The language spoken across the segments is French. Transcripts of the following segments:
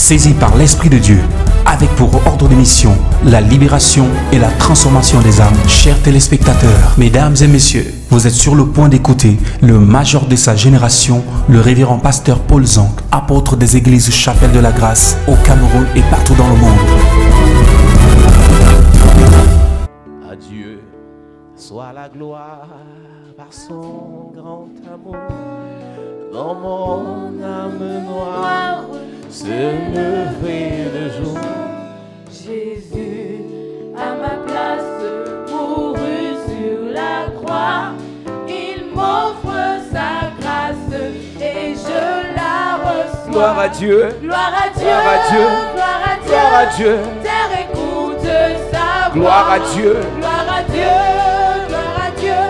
saisi par l'Esprit de Dieu, avec pour ordre de mission la libération et la transformation des âmes. Chers téléspectateurs, mesdames et messieurs, vous êtes sur le point d'écouter le major de sa génération, le révérend pasteur Paul Zonk, apôtre des églises Chapelle de la Grâce au Cameroun et partout dans le monde. À Dieu soit la gloire par son grand amour. Dans mon âme noire se lever le jour. Jésus, à ma place, mourut sur la croix. Il m'offre sa grâce et je la reçois. Gloire à Dieu. Gloire à Dieu. Gloire à Dieu. Gloire à Dieu. Gloire à Dieu. Terre écoute sa voix. Gloire à Dieu. Gloire à Dieu. Gloire à Dieu.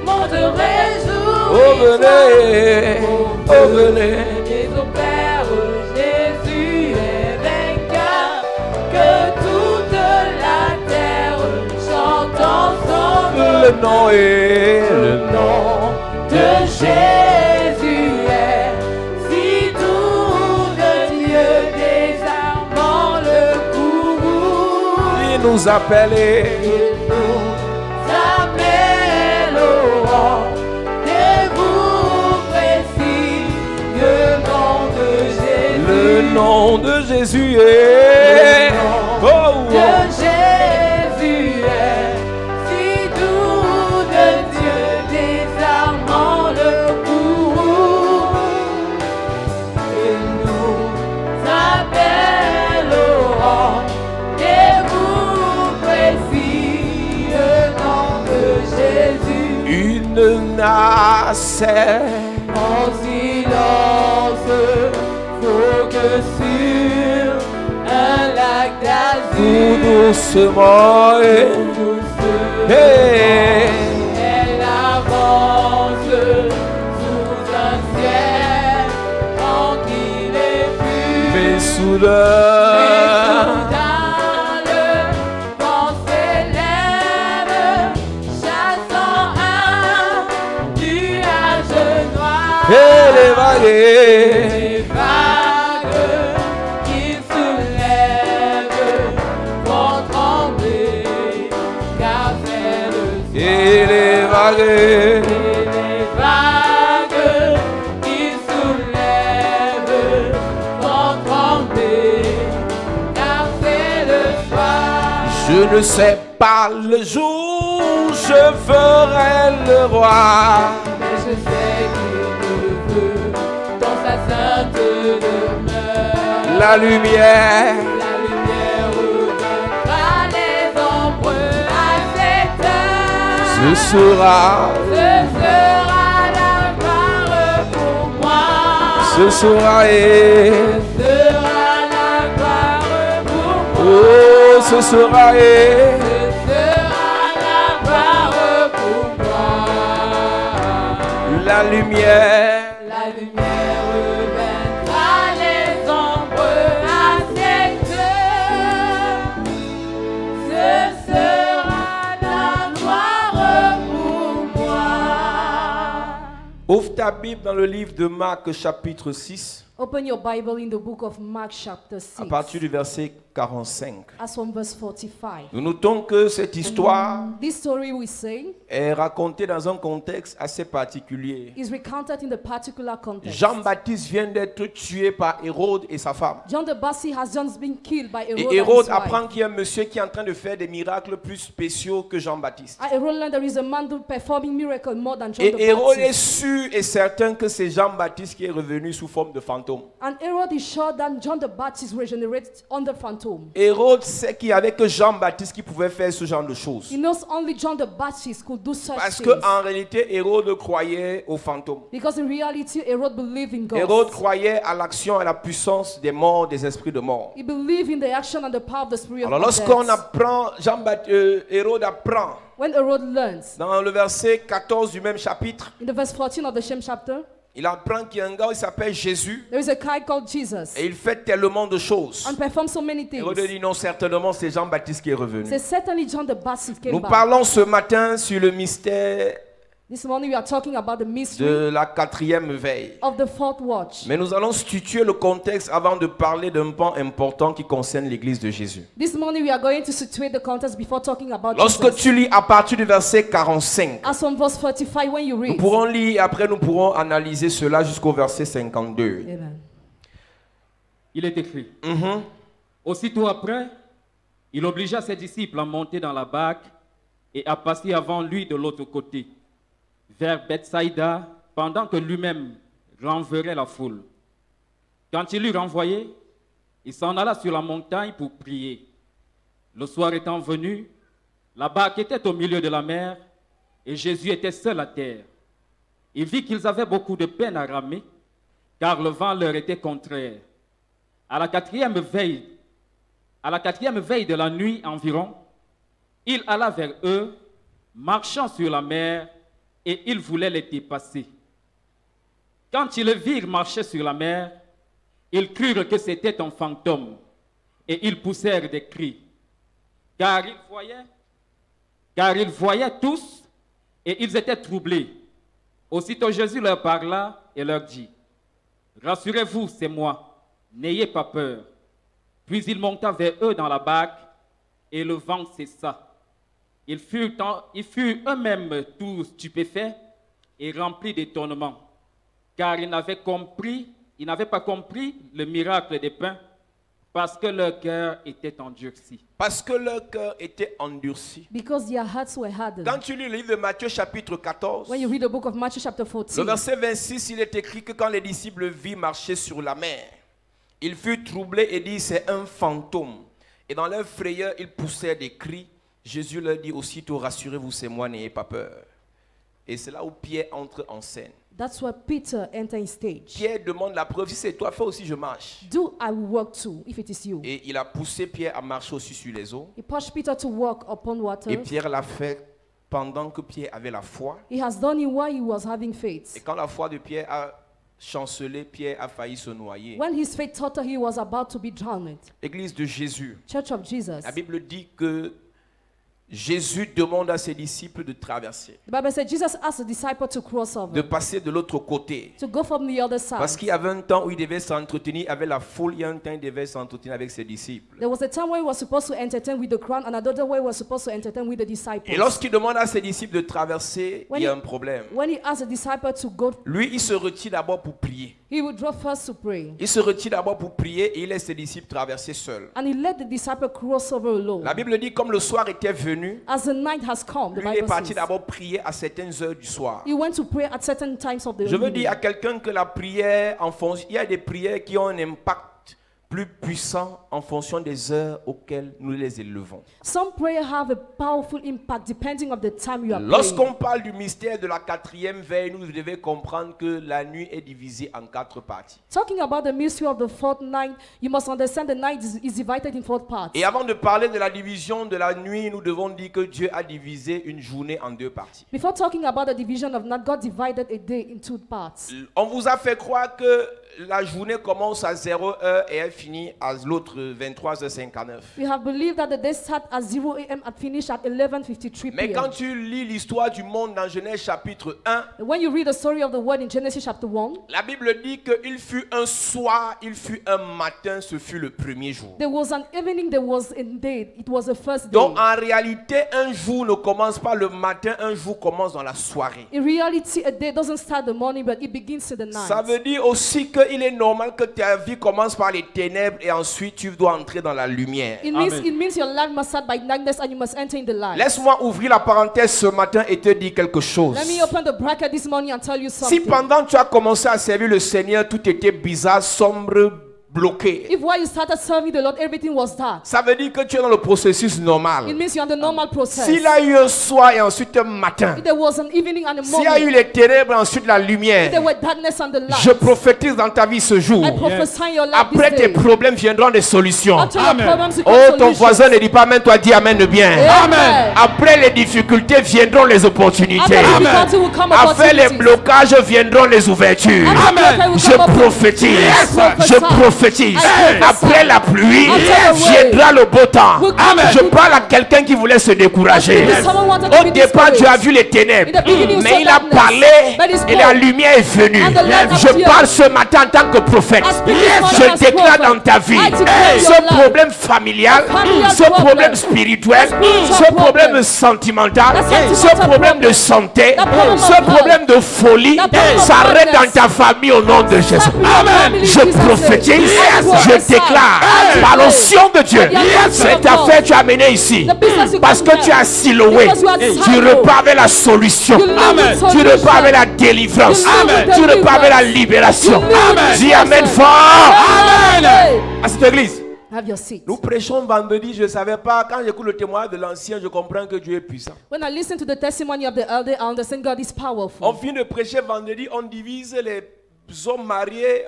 Monde réjouis. Oh venez. Oh venez. Et au Père, Jésus est vainqueur. Que toute la terre chante ensemble. Le nom est le nom De Jésus est si doux de Dieu, désarmant le courroux. Il nous appelle. Il nous appelle au rang et vous précise le nom de Jésus. Le nom de Jésus est. Oh, oh. De Jésus est si doux de Dieu, désarmant le courroux. Il nous appelle au rang et vous précise le nom de Jésus. Une nacelle. En silence, faut que sur un lac Tout d'azur, doucement et hey. elle avance sous un ciel tranquille et pur. Mais soudain Le vent s'élève, chassant un nuage noir. et les vagues. Les vagues qui soulèvent vont trembler, car c'est le Et les vagues. Et les vagues qui soulèvent vont trembler, car c'est le soir. Je ne sais pas le jour je ferai le roi. Mais je sais qu'il me veut dans sa sainte demeure. La lumière. La lumière vaincra les ombres à cette heure. Ce sera. Ce sera la gloire pour moi. Ce sera et. Ce sera la gloire pour moi. Oh, ce sera et. Ce sera la gloire pour moi. La lumière. La lumière vaincra les ombres à cette heure. Ce sera la gloire pour moi. Ouvre ta Bible dans le livre de Marc chapitre 6 Open your Bible in the book of Mark chapter 6. à partir du verset 45. As from verse 45. Nous notons que cette histoire This story we say est racontée dans un contexte assez particulier. is recounted in the particular context. Jean-Baptiste vient d'être tué par Hérode et sa femme. John the Baptist has just been killed by Herod. Et Hérode and his wife. apprend qu'il y a un monsieur qui est en train de faire des miracles plus spéciaux que Jean-Baptiste. At Herod land there is a man who performing miracle more than John the Et Hérode est Baptist. sûr et certain que c'est Jean-Baptiste qui est revenu sous forme de fantôme. And Herod is sure that John the Baptist regenerated on the phantom. Hérode sait qu'il n'y avait que Jean-Baptiste qui pouvait faire ce genre de choses. He knows only John the Baptist could do such Parce things. qu'en réalité, Hérode croyait aux fantômes. Because in reality, Herod believed in God. Hérode croyait à l'action et à la puissance des morts, des esprits de mort. He believed in the action and the power of the spirit Alors of lorsqu'on death. apprend, Hérode apprend When Herod learns, dans le verset 14 du même chapitre, in the verse 14 of the same chapter, il apprend qu'il y a un gars qui s'appelle Jésus there is a guy called Jesus et il fait tellement de choses. and performs so many things. Hérode dit non, certainement c'est Jean-Baptiste qui est revenu. Says certainly John the Baptist came Nous back. parlons ce matin sur le mystère This morning we are talking about the mystery de la 4e veille. of the fourth watch. Mais nous allons situer le contexte avant de parler d'un pan important qui concerne l'église de Jésus. This morning we are going to situate the context before talking about Lorsque Jesus. tu lis à partir du verset 45, As from verse 45 when you nous read. pourrons lire et après nous pourrons analyser cela jusqu'au verset 52. Amen. Il est écrit. Aussitôt après, il obligea ses disciples à monter dans la barque et à passer avant lui de l'autre côté, vers Bethsaïda, pendant que lui-même renverrait la foule. Quand il eut renvoyé, il s'en alla sur la montagne pour prier. Le soir étant venu, la barque était au milieu de la mer et Jésus était seul à terre. Il vit qu'ils avaient beaucoup de peine à ramer, car le vent leur était contraire. À la quatrième veille de la nuit environ, il alla vers eux, marchant sur la mer, et il voulait les dépasser. Quand ils le virent marcher sur la mer, ils crurent que c'était un fantôme, et ils poussèrent des cris, car ils voyaient tous, et ils étaient troublés. Aussitôt Jésus leur parla et leur dit, « Rassurez-vous, c'est moi. N'ayez pas peur. » Puis il monta vers eux dans la barque, et le vent cessa. Ils furent eux-mêmes tous stupéfaits et remplis d'étonnement, car ils n'avaient pas compris le miracle des pains, parce que leur cœur était endurci. Parce que leur cœur était endurci. Because their hearts were hardened. Quand tu lis le livre de Matthieu chapitre 14, When you read the book of Matthew chapter le 14, verset 26, il est écrit que quand les disciples virent marcher sur la mer, ils furent troublés et disent c'est un fantôme. Et dans leur frayeur, ils poussèrent des cris. Jésus leur dit aussitôt, rassurez-vous, c'est moi, n'ayez pas peur. Et c'est là où Pierre entre en scène. that's where Peter entered in stage. Pierre demande la preuve, si c'est toi, fais aussi, je marche. Do I will walk too, if it is you? Et il a poussé Pierre à marcher aussi sur les eaux. He pushed Peter to walk upon Et water. Pierre l'a fait pendant que Pierre avait la foi. He has done it while he was having Et faith. quand la foi de Pierre a chancelé, Pierre a failli se noyer. When his faith taught her, he was about to be drowned. Église de Jésus. Church of Jesus. La Bible dit que Jésus demande à ses disciples de traverser, The Bible said Jesus asked the disciple to cross de over, passer de l'autre côté. to go from the other side. Parce qu'il y avait un temps où il devait s'entretenir avec la foule, il y a un temps où il devait s'entretenir avec ses disciples. There was a time where he was supposed to entertain with the crowd, and another way he was supposed to entertain with the Et disciples. lorsqu'il demande à ses disciples de traverser, il y a un problème. When he asked the disciple to go, Lui, il se retire d'abord pour prier. he would draw first to pray. Il se retire d'abord pour prier et il laisse ses disciples traverser seuls. And he let the disciple cross over alone. La Bible dit comme le soir était venu, As the night has come, the lui il est Bible parti says, d'abord prier à certaines heures du soir. he went to pray at certain times of the Je veux evening. dire à quelqu'un que la prière, il y a des prières qui ont un impact plus puissant en fonction des heures auxquelles nous les élevons. Some prayer have a powerful impact depending on the time you are Lorsqu'on praying. parle du mystère de la 4e veille, nous devons comprendre que la nuit est divisée en 4 parties. Talking about the mystery of the fourth night, you must understand the night is divided in 4 parts. Et avant de parler de la division de la nuit, nous devons dire que Dieu a divisé une journée en 2 parties. Before talking about the division of night, God divided a day in 2 parts. On vous a fait croire que la journée commence à 0h et elle finit à l'autre 23h59. We have believed that the day start at 0 a.m. and finish at 11:53 Mais quand p.m. tu lis l'histoire du monde dans Genèse chapitre 1, When you read the story of the world in Genesis chapter 1, la Bible dit qu'il fut un soir, il fut un matin, ce fut le premier jour. there was an evening, there was a day, it was the first day. Donc en réalité, un jour ne commence pas le matin, un jour commence dans la soirée. In reality, a day doesn't start the morning, but it begins in the night. Ça veut dire aussi qu'il est normal que ta vie commence par les ténèbres et ensuite tu dois entrer dans la lumière. It means your life must start by darkness and you must enter in the light. Laisse-moi ouvrir la parenthèse ce matin et te dire quelque chose. Let me open the bracket this morning and tell you Si something. pendant que tu as commencé à servir le Seigneur, tout était bizarre, sombre, bloqué, If while you started serving the Lord, everything was dark, ça veut dire que tu es dans le processus it normal. means you're in the normal process. S'il a eu un soir et ensuite un matin, If there was an evening and a s'il y a eu morning, les ténèbres et ensuite la if there lumière, were darkness and the je light, prophétise dans ta vie ce jour. I prophesy in your life Après this tes day. problèmes viendront des solutions. After your problems, you Oh, come ton solutions. voisin ne dit pas amen, toi dis amen de bien. Amen. Après les difficultés viendront les After opportunités. difficulty will come Après les opportunities. blocages viendront les ouvertures. After blockade will Je come opportunities. prophétise, Yes, je prophesy. prophétise. Après la pluie, viendra le beau temps. Je parle à quelqu'un qui voulait se décourager. Au départ, tu as vu les ténèbres, mais il a parlé et la lumière est venue. Je parle ce matin en tant que prophète. Je déclare dans ta vie ce problème familial, ce problème spirituel, ce problème sentimental, ce problème de santé, ce problème de folie s'arrête dans ta famille au nom de Jésus. Je prophétise, je déclare par l'onction de Dieu, cette affaire tu as amenée ici parce que tu as siloué. Tu repars avec la solution. Tu repars avec la délivrance. Tu repars avec la libération. Dis amen fort. À cette église, nous prêchons vendredi. Je ne savais pas. Quand j'écoute le témoignage de l'ancien, je comprends que Dieu est puissant. When I listen to the testimony of the elder, I understand God is powerful. On finit de prêcher vendredi, on divise les hommes mariés,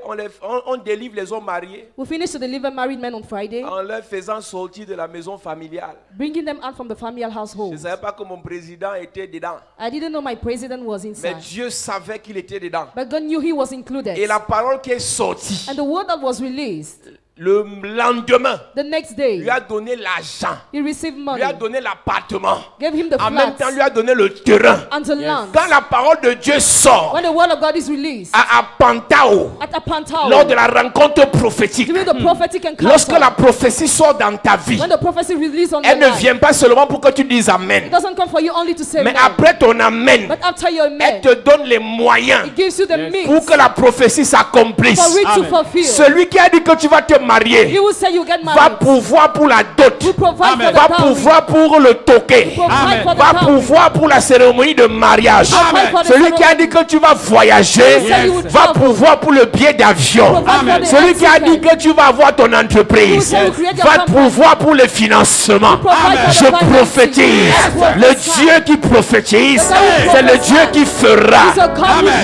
on délivre les hommes mariés. We finish to deliver married men on Friday, en leur faisant sortir de la maison familiale. bringing them out from the familial Je household. ne savais pas que mon président était dedans. I didn't know my president was Mais inside, Dieu savait qu'il était dedans. but God knew he was included. Et la parole qui est sortie, And the word that was released, le lendemain, the next day, lui a donné l'argent, he received money, lui a donné l'appartement, gave him the en même temps flats lui a donné le terrain. and the land. Quand la parole de Dieu sort When the word of God is released à Pantao, at Apantao, lors de la rencontre prophétique, during the prophetic lorsque encounter, la prophétie sort dans ta vie, when the prophecy released on elle your ne life, vient pas seulement pour que tu dises it Amen, doesn't come for you only to say mais amen, après ton Amen, but after your elle amen, te donne les moyens it gives you the pour means que la prophétie s'accomplisse. for it to fulfill. Celui qui a dit que tu vas te marier He will say you get va married, pouvoir pour la dot, will provide for va the dowry, pouvoir pour le toquer, provide for the va dowry, pouvoir pour la cérémonie de mariage. Amen. Celui qui a dit que tu vas voyager Amen. va pouvoir pour le billet d'avion. Amen. Celui qui a dit que tu vas avoir ton entreprise Amen. va pouvoir pour le financement. Amen. Je prophétise. Le Dieu qui prophétise, c'est le Dieu qui fera.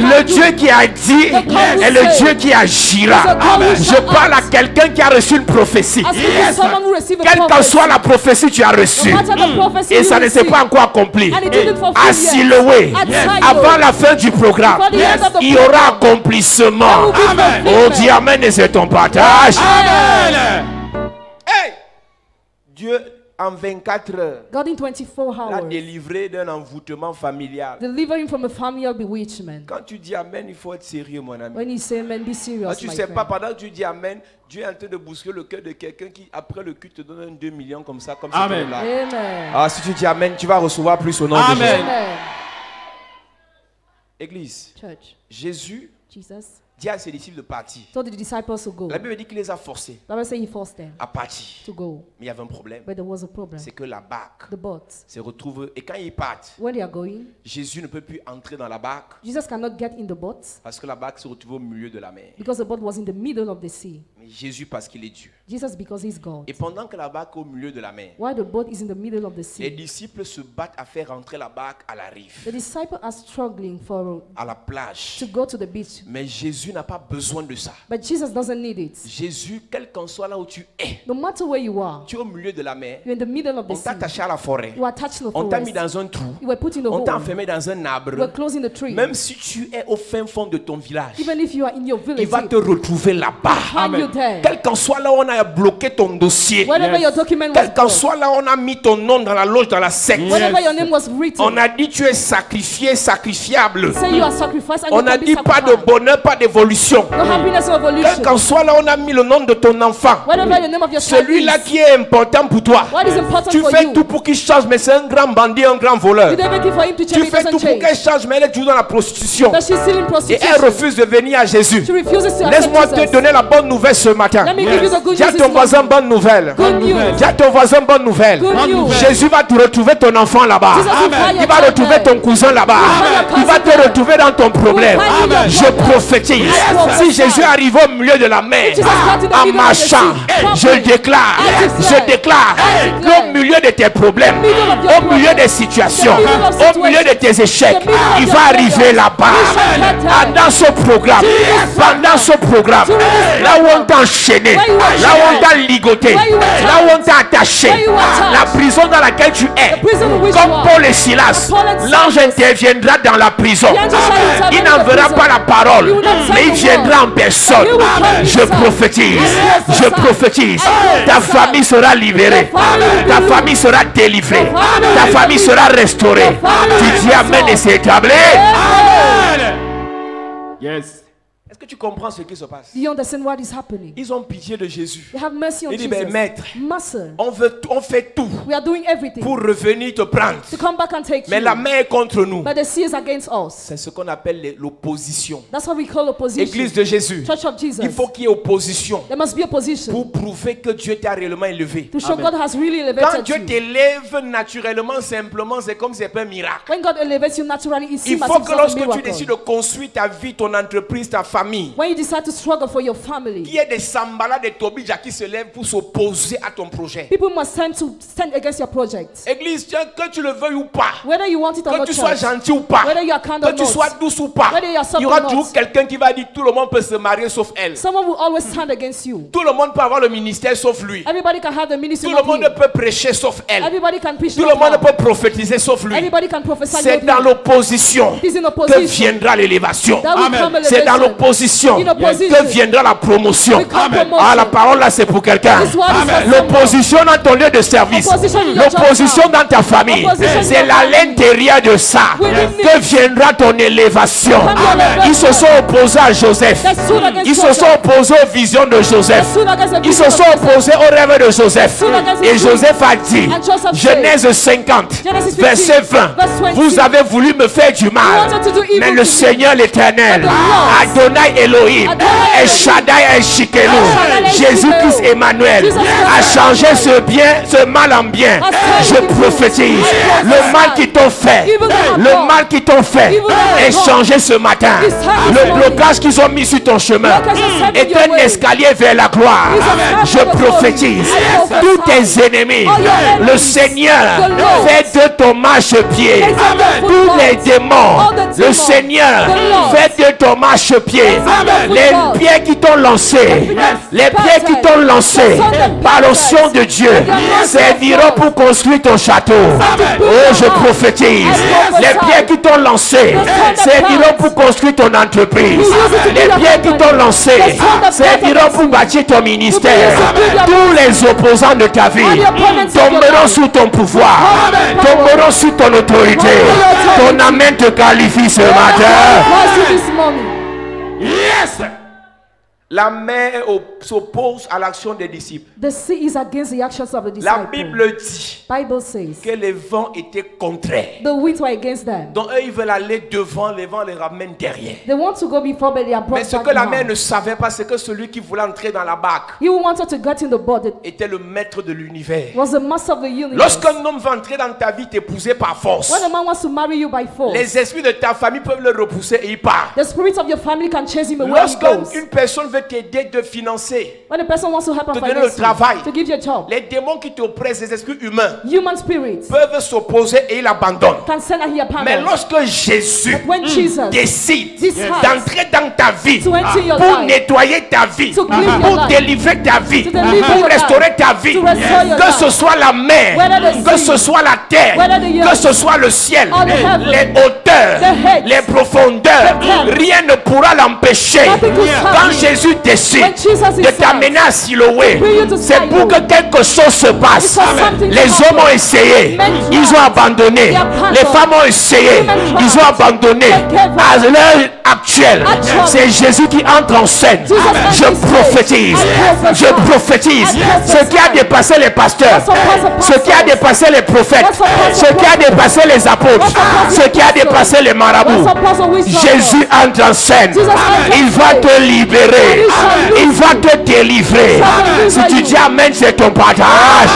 Le Dieu qui a dit est le Dieu qui agira. Je parle à quelqu'un qui a reçu une prophétie. Quelle qu'en soit la prophétie tu as reçue et ça ne s'est pas encore accompli, à Siloué, avant la fin du programme, il y aura accomplissement. Oh, dis Amen et c'est ton partage. Hey! Dieu en 24 heures God in 24 l'a hours délivré d'un envoûtement familial. deliver him from a familial bewitchment. Quand tu dis Amen, il faut être sérieux, mon ami. When you say amen, be serious, Quand tu ne my sais pas, friend. pendant que tu dis Amen, Dieu est en train de bousculer le cœur de quelqu'un qui, après le culte, te donne un 2 millions comme ça, comme Amen. là. Amen. Ah, si tu dis Amen, tu vas recevoir plus au nom de Amen. Jésus. Amen. Église, Church, Jésus Jesus dit à ses disciples de partir. told the disciples to go. La Bible dit qu'il les a forcés The Bible says he forced them à partir. to go, Mais il y avait un problème. but there was a problem. C'est que la barque The boat, se retrouve. Et quand ils partent, when they are going, Jésus ne peut plus entrer dans la barque Jesus cannot get in the boat parce que la barque se retrouve au milieu de la mer. because the boat was in the middle of the sea. Mais Jésus parce qu'il est Dieu. Jesus because he's God. Et pendant que la barque est au milieu de la mer, While the boat is in the middle of the les sea, disciples se battent à faire rentrer la barque à la rive, the disciples are struggling à la plage. to go to the beach, Mais Jésus n'a pas besoin de ça. but Jesus doesn't need it. Jésus, quel qu'en soit là où tu es, No matter where you are, tu es au milieu de la mer, you're in the middle of the on t'a sea. attaché à la forêt, You are touching the on t'a mis forest. dans un trou, You were put in the on t'a hole. enfermé dans un You were arbre. closing the tree. Même si tu es au fin fond de ton village, Even if you are in your il village, va te retrouver là-bas. find you there. Quel qu'en soit là où on a bloqué ton dossier, Wherever your document was quel qu'en blocked, soit là où on a mis ton nom dans la loge, dans la secte, wherever your name was written, on a dit tu es sacrifié, sacrifiable. say you are sacrificed and On you a can be dit pas de sacrificed. bonheur, pas d'évolution. No happiness or Quel evolution. qu'en soit là où on a mis le nom de ton enfant, Whatever your name of your child celui-là is, qui est important pour toi, what is important tu for fais you, tout pour qu'il change, mais c'est un grand bandit, un grand voleur. you do everything for him to Tu change, it fais tout doesn't pour qu'elle change. change, mais elle est toujours dans la prostitution. But she's still in Et prostitution. elle refuse de venir à Jésus. She refuses to Laisse-moi accept te Jesus. donner la bonne nouvelle ce matin. Let me give you the good Dis à news ton this voisin morning. bonne nouvelle. Good news. Dis à ton voisin bonne nouvelle. Good news. Jésus va te retrouver ton enfant là-bas. Jesus will find Il your va child retrouver there. ton cousin là-bas. Amen. Il va te retrouver dans ton problème. Amen. Je prophétise. Si Jésus arrive au milieu de la mer, Jesus got in the en middle of the sea. marchant, je déclare, je déclare qu'au milieu de tes problèmes, au milieu des situations, au milieu de tes échecs, il va arriver là-bas. Pendant ce programme, là où on t'a t'a enchaîné, Where you are là où on chained. t'a ligoté, Where you are là où on t'a attaché, Where you are attached. la prison dans laquelle tu es, The prison in which comme you are. Paul et Silas, Paul and l'ange Silas. interviendra dans la prison. The angel shall intervene Il in the n'enverra prison. pas la parole, He will not mais send il the viendra word. en personne. He will come Je himself. prophétise, I je prophesy. prophétise. I Ta prophesy. famille sera libérée, Your family will be ta healed. famille sera délivrée, Your family ta will be famille healed. sera restaurée. Your family will Tu be dis amen et restored. c'est établi. Yes. Est-ce que tu comprends ce qui se passe? Do you understand what is happening? Ils ont pitié de Jésus. They have mercy on Il dit, Jesus. mais maître, Master, on fait tout we are doing everything pour revenir te prendre. to come back and take Mais you. la main est contre nous. But the sea is against us. C'est ce qu'on appelle l'opposition. That's what we call opposition. Église de Jésus. Church of Jesus. Il faut qu'il y ait opposition There must be opposition pour prouver que Dieu t'a réellement élevé. to show Amen. God has really Quand elevated Dieu you. t'élève naturellement, simplement, c'est comme si c'était un miracle. When God elevates you naturally, it Il seems as faut if que it's a lorsque tu miracle. décides de construire ta vie, ton entreprise, ta famille, When you decide to struggle for your family, qu'il y ait des Sambala, des Tobija qui se lèvent pour s'opposer à ton projet. people must stand against your project. Église, tiens, que tu le veuilles ou pas, Whether you want it or que not, tu sois church, gentil ou pas, whether you are kind or que tu not, sois douce ou pas, whether you are soft il y aura or not, toujours quelqu'un qui va dire tout le monde peut se marier sauf elle. someone will always stand against you. Tout le monde peut avoir le ministère sauf lui. Everybody can have the ministry, Tout le not monde him. peut prêcher sauf elle. Everybody can preach, Tout not le monde her. peut prophétiser sauf lui. Everybody can prophesy, C'est not dans him. l'opposition It is in que opposition viendra l'élévation. that will come C'est dans elevation. l'opposition In opposition que viendra la promotion. will come Ah, promotion. la parole là, c'est pour quelqu'un. This word is for someone. L'opposition dans ton lieu de service. Opposition in your job L'opposition now. dans ta famille. Opposition in C'est your à family. l'intérieur de ça Within que this. viendra ton élévation. Come your elevation. Ils se sont opposés à Joseph. They stood against Ils se Joseph. sont opposés aux visions de Joseph. They stood against the Ils se vision sont of Joseph. opposés aux rêves de Joseph. stood against Et his Joseph a dit, And Joseph said, Genèse 50, Genesis 50, verset 20, verse 20, vous avez voulu me faire du mal, You wanted to do evil mais to le me. Seigneur l'Éternel, But the Lord, Adonai Elohim, Adonai El Elohim, Shaddai El Shikelu, El Shaddai El Jésus-Christ Shikelu, Emmanuel, Jesus a Christ changé Emmanuel. ce mal en bien. Has Je turned it prophétise, into good. le mal qui t'ont fait, Evil they have le done. mal qui t'ont fait Evil they have est done. changé ce matin. Is turned Le this morning. blocage qu'ils ont mis sur ton chemin Blockage is set in est your un way. escalier vers la gloire. Is a step Je to the glory. prophétise, I prophesy. tous tes ennemis, All your enemies. le Seigneur The Lord. fait de ton marchepied. Makes of your Tous footballs. les démons, All the le demons. Seigneur The Lord. fait de ton marchepied. of your Les footballs. pieds qui t'ont lancé, les pieds qui t'ont lancé par l'onction de Dieu serviront pour construire ton château. Oh, je prophétise, les pieds qui t'ont lancé serviront pour construire ton entreprise. Les pieds qui t'ont lancé serviront pour bâtir ton ministère. Tous les opposants de ta vie tomberont sous ton pouvoir, tomberont sous ton autorité. Ton amen te qualifie ce matin. Bless you this morning. Yes. La mer s'oppose à l'action des disciples. The sea is against the actions of the La disciples. Bible dit Bible says que les vents étaient contraires. the winds were against them. Donc eux, ils veulent aller devant, les vents les ramènent derrière. They want to go before, but they are brought Mais ce back que la mer behind. ne savait pas, c'est que celui qui voulait entrer dans la barque He who wanted to get in the boat était le maître de l'univers. was the master of the universe. Lorsqu'un homme va entrer dans ta vie, t'épouser par force, When a man wants to marry you by force, les esprits de ta famille peuvent le repousser et il part. the spirits of your family can chase him away when he goes. Lorsqu'une personne veut t'aider de financer, When a person wants to help te and donner le finance travail, you, to give you a job, les démons qui t'oppressent, les esprits humains, human spirits peuvent s'opposer et ils abandonnent. can send and he Mais abandons. lorsque Jésus But when Jesus décide decides d'entrer dans ta vie to enter your pour life, nettoyer ta vie, to clean your pour life, délivrer ta vie, to deliver pour your restaurer life, ta vie, to restore your que life, ce soit la mer, whether the que sea, ce soit la terre, whether the earth, que ce soit le ciel, or the heaven, les hauteurs, the heights, les profondeurs, the depths, rien ne pourra l'empêcher. nothing will stop Quand you. Jésus décide When Jesus de decides t'amener à Siloé, bring you to c'est pour Siloé, que quelque chose se passe. it's for something to Les hommes ont happen. essayé, Men ils tried. ont abandonné. They abandoned. Les femmes ont essayé, Women tried. ils ont abandonné. They gave up. À l'heure actuelle, Actually, c'est Jésus qui entre en scène. Jesus enters Je stage. prophétise, I prophesy. je prophétise I ce qui a prophesy. dépassé les pasteurs, What's surpassed ce qui a dépassé les prophètes, What's surpassed ce qui a dépassé les apôtres, What's surpassed ce qui a apostles. dépassé les marabouts. What's apostle wisdom? Jésus entre en scène. Jesus enters Il va stage. te libérer. And he shall Il loose va you. te délivrer. shall Si tu deliver dis you. Amen, c'est ton partage.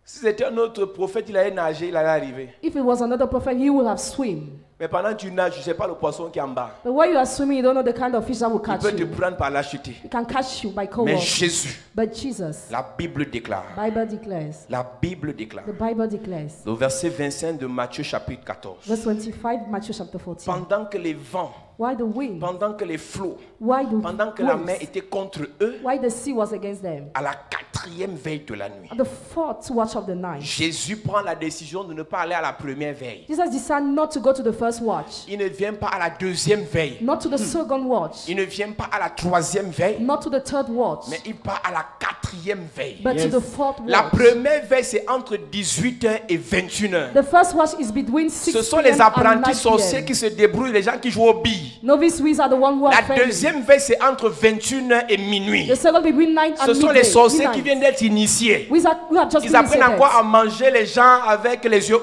Si c'était un autre prophète, il allait nager, il allait arriver. If it was another prophet, he would have swim. Mais pendant que tu nages, tu ne sais pas le poisson qui est en bas. But while you are swimming, you don't know the kind of fish that will Il catch peut te you. prendre par la chute. He can catch you by Mais cold. Jésus, But Jesus, la Bible déclare. Bible declares, La Bible déclare. the Bible declares, Le verset 25 de Matthieu chapitre 14. verse 25, Matthew chapter 14. Pendant que les vents Why the wind? pendant que les flots, Why the pendant que la waves? mer était contre eux, Why the sea was against them? à la 4e veille de la nuit, At the 4th watch of the night, Jésus prend la décision de ne pas aller à la première veille. Jesus decided not to go to the first watch, Il ne vient pas à la 2e veille. not to the second watch, Il ne vient pas à la 3e veille, not to the third watch, mais il part à la 4e veille. but to the fourth La watch. première veille, c'est entre 18h et 21h. The first watch is between 6 Ce sont p.m. les and apprentis 9 sorciers p.m. qui se débrouillent, les gens qui jouent aux billes. Novice wizards are the one who are La training. deuxième veille, c'est entre 21h et minuit. The second between 9 and Ce sont midday, les sorciers qui midnight. viennent d'être initiés. Wizards who have just Ils been apprennent initiated. encore à manger les gens avec les yeux,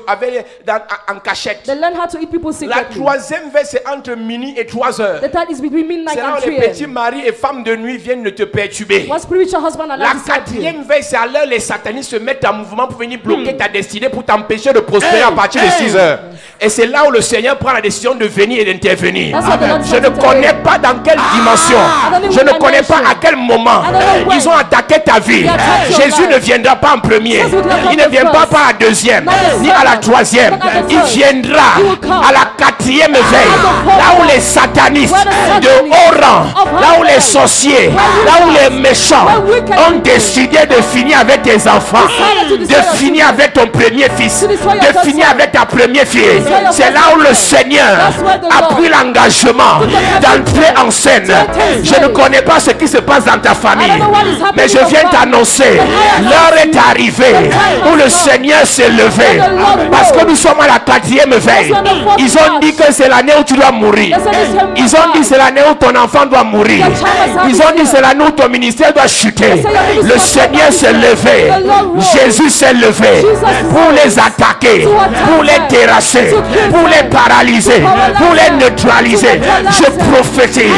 en cachette. They learn how to eat people La secretly. troisième veille, c'est entre minuit et 3 heures. The third is between midnight C'est là and où 3 les petits a.m. maris et femmes de nuit viennent de te perturber. What spiritual husband are La not disciple? quatrième veille, c'est à l'heure les satanistes se mettent en mouvement pour venir bloquer ta destinée, pour t'empêcher de prospérer à partir de 6 heures. Et c'est là où le Seigneur prend la décision de venir et d'intervenir. That's what the Lord Je ne said to connais me. pas dans quelle dimension. Je ne connais pas à quel moment ils ont attaqué ta vie. Jésus ne viendra pas en premier. Il ne vient pas à la deuxième, ni à la troisième. Il viendra à la quatrième veille. Là où les satanistes de haut rang, là où les sorciers, là où les méchants ont décidé de finir avec tes enfants, de finir avec ton premier fils, de finir avec ta première fille. C'est là où le Seigneur a pris l'engagement d'entrer en scène. Je ne connais pas ce qui se passe dans ta famille, mais je viens t'annoncer, l'heure est arrivée où le Seigneur s'est levé, parce que nous sommes à la quatrième veille. Ils ont dit que c'est l'année où tu dois mourir. Ils ont dit c'est l'année où ton enfant doit mourir. Ils ont dit c'est l'année où ton ministère doit chuter. Le Seigneur s'est levé. Jésus s'est levé pour les attaquer, pour les terrasser, pour les paralyser, pour les neutraliser. Je prophétise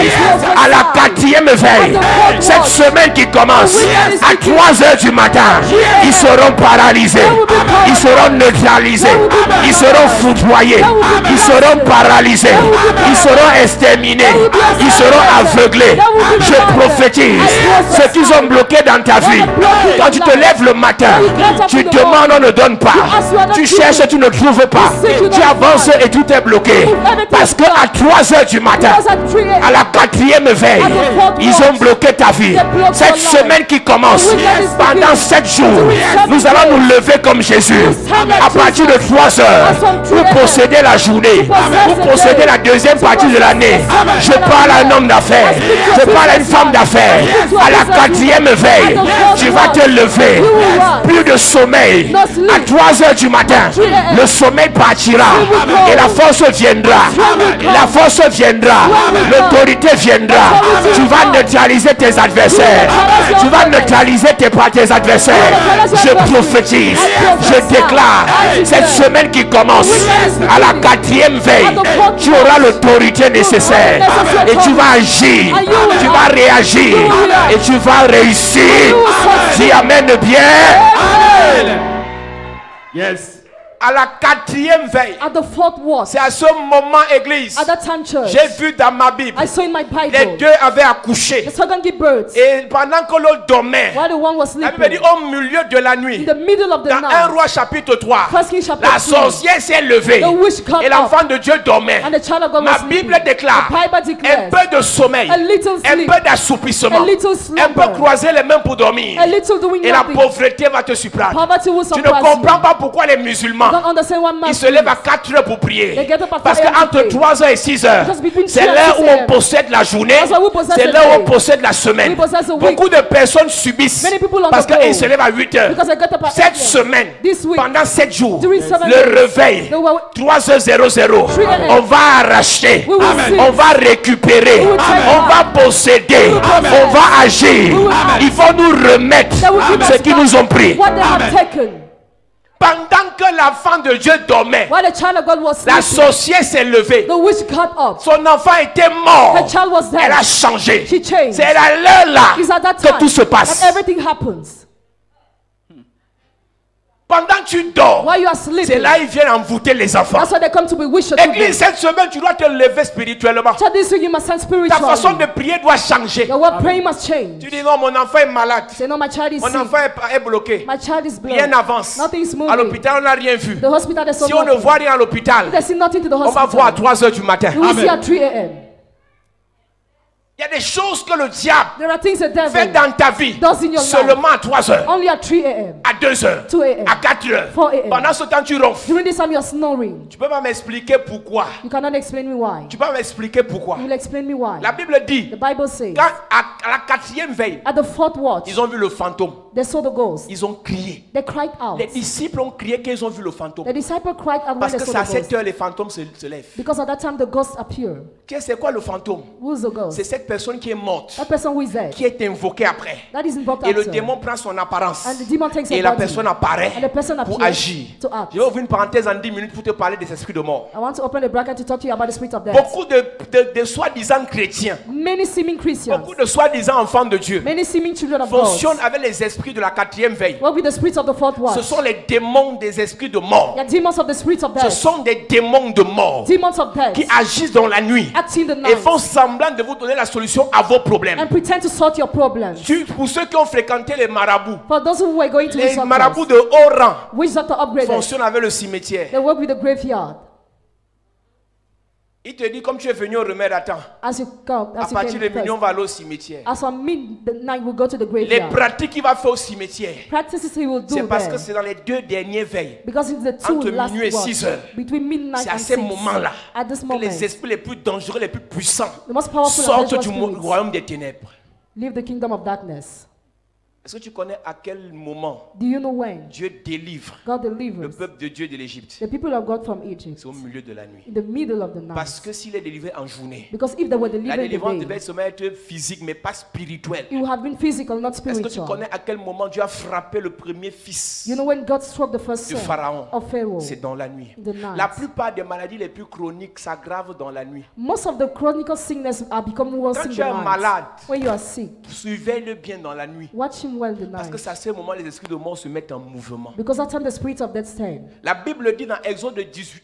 à la quatrième veille, cette semaine qui commence à 3 heures du matin, ils seront paralysés, ils seront neutralisés, ils seront foudroyés, ils seront paralysés, ils seront exterminés, ils seront aveuglés. Je prophétise ce qu'ils ont bloqué dans ta vie. Quand tu te lèves le matin, tu demandes, on ne donne pas. Tu cherches, tu ne trouves pas. Tu avances et tout est bloqué. Parce que à 3 heures du matin, à la quatrième veille, ils ont bloqué ta vie. Cette semaine qui commence, pendant 7 jours, nous allons nous lever comme Jésus. À partir de 3 heures, pour posséder la journée, pour posséder la deuxième partie de l'année. Je parle à un homme d'affaires, je parle à une femme d'affaires. À la quatrième veille, tu vas te lever. Plus de sommeil. À 3 heures du matin, le sommeil partira et la force viendra. La force viendra. L'autorité viendra. Tu vas neutraliser tes adversaires. Tu vas neutraliser tes adversaires. Je prophétise. Je déclare cette semaine qui commence à la quatrième veille. Tu auras l'autorité nécessaire et tu vas agir. Tu vas réagir et tu vas réussir. Dis amen bien. Yes. À la quatrième veille, At the fourth watch, c'est à ce moment, église, at that time, church, j'ai vu dans ma Bible, I saw in my les Bible, deux avaient accouché. the second give birth, Et pendant que l'autre dormait, while the one was la Bible dit sleeping, au milieu de la in nuit, the middle of the dans 1 night, Roi chapitre 3, First King chapter la 3, sorcière s'est levée the witch got et l'enfant de Dieu dormait. and the child of God Ma was Bible sleeping. déclare The Bible un declares, peu de sommeil, a little un sleep, peu d'assoupissement, a little un peu slumber, croiser les mains pour dormir. a little doing Et la nothing. pauvreté va te surprendre. Poverty will Tu ne surprise comprends you. pas pourquoi les musulmans Don't understand what ils man se lèvent à 4 heures pour prier. They get up at Parce 4 a.m. to qu'entre pray. 3 heures et 6 heures, Just between c'est 3 and l'heure 6 où on a.m. possède la journée, That's why we possess c'est the l'heure où on day. possède la semaine. We possess the week. Beaucoup de personnes subissent Many people parce undergo qu'ils se lèvent à 8 heures. because I got up at Cette 8 semaine, This week, pendant 7 jours, during 7 le days, réveil, the wa- 3h00, 3 a.m. on va arracher, We will seize. on va récupérer, We will take on va posséder, on va agir. will Ils vont nous remettre They will give us ce qu'ils back nous ont pris. what they have taken. Pendant que l'enfant de Dieu dormait, While the child of God was la sleeping, sorcière s'est levée. the witch got up. Son enfant était mort. Her child was Elle a dead. changé. She changed. C'est à l'heure là It's at that que time tout se passe. that everything happens. Pendant que tu dors, While you are c'est sleeping, là ils viennent envoûter les enfants. that's why they come to be wished. Église, cette semaine, tu dois te lever spirituellement. So this week you must stand Ta façon de spiritually. prier doit changer. Your word praying must change. Tu dis non, mon enfant est malade. Say no, my child is Mon sick. enfant est bloqué. My child is Rien blind. n'avance. Nothing is À moving. l'hôpital, on n'a rien vu. The hospital, there's Si on ne nothing. voit rien à l'hôpital, They see nothing to the on va voir à hospital. 3 heures du matin. You will see at 3 a.m. Il y a des choses que le diable There are things the fait devil dans ta vie does in your life. seulement à 3 heures, Only at 3 a.m. à 2 heures, 2 a.m. à 4 heures. 4 a.m. Pendant ce temps, tu ronfles. During this time you are snoring. Tu peux pas m'expliquer pourquoi. You cannot explain me why. Tu peux pas m'expliquer pourquoi. You will explain me why. La Bible dit, The Bible says, quand à la 4e veille, at the fourth watch, ils ont vu le fantôme. they saw the ghost. Ils ont crié. They cried out. Les disciples ont crié qu'ils ont vu le fantôme. The disciple cried out when Parce they que saw c'est à the 7 ghost. heures les fantômes se lèvent. Because at that time the ghost appeared. C'est quoi le fantôme? Who's the ghost? C'est cette personne qui est morte, That person who is dead. qui est invoquée après. That is invoked Et le after. démon prend son apparence. And the demon takes a Et la body. personne apparaît And the person pour appears agir. to act. Je vais ouvrir une parenthèse en 10 minutes pour te parler des esprits de mort. I want to open the bracket to talk to you about the spirit of death. Beaucoup de soi-disant chrétiens, Many seeming Christians, beaucoup de soi-disant enfants de Dieu many seeming children of God, fonctionnent avec les esprits de la 4e veille. work with the spirits of the fourth watch. Ce sont les démons des esprits de mort. They are demons of the spirits of Ce death. sont des démons de mort Demons of death. qui agissent dans la nuit Acting in the et night. font semblant de vous donner la solution à vos problèmes. And pretend to sort your problems. Pour ceux qui ont fréquenté les marabouts, For those who were going to les the marabouts circus, de haut rang which doctor upgraded, fonctionnent avec le cimetière. they work with the graveyard. Il te dit, comme tu es venu au remède à temps, As you come, à as you partir de came minuit, on first. va aller au cimetière. As on midnight, we'll go to the Les graveyard. pratiques qu'il va faire au cimetière, Practices he will c'est do parce que there. c'est dans les 2 dernières veilles, Because it's the two entre last minuit et watch, 6 heures. between midnight C'est à and ces 6. moments-là At this que moment, les esprits les plus dangereux, les plus puissants the most powerful and sortent dangerous du spirits royaume des ténèbres. leave the kingdom of darkness. Est-ce que tu connais à quel moment Do you know when Dieu délivre God le delivers peuple de Dieu de l'Égypte? the people of God from Egypt? C'est au milieu de la nuit. In the middle of the Parce night. que s'il est délivré en journée, Because if they were la delivered in délivrance the devait day, seulement être physique, mais pas spirituelle. it would have been physical, not Est-ce que tu spiritual. connais à quel moment Dieu a frappé le premier fils You know when God struck the first de son Pharaon? of Pharaoh? C'est dans la nuit. In the night. La plupart des maladies les plus chroniques s'aggravent dans la nuit. Most of the chronic sickness are becoming worse Quand in tu the es night. malade, When you are sick, surveille-le bien dans la nuit. watch him well in the Parce que night. c'est à ce moment les esprits de mort se mettent en mouvement. Because that time the spirit of death stand. La Bible dit dans Exode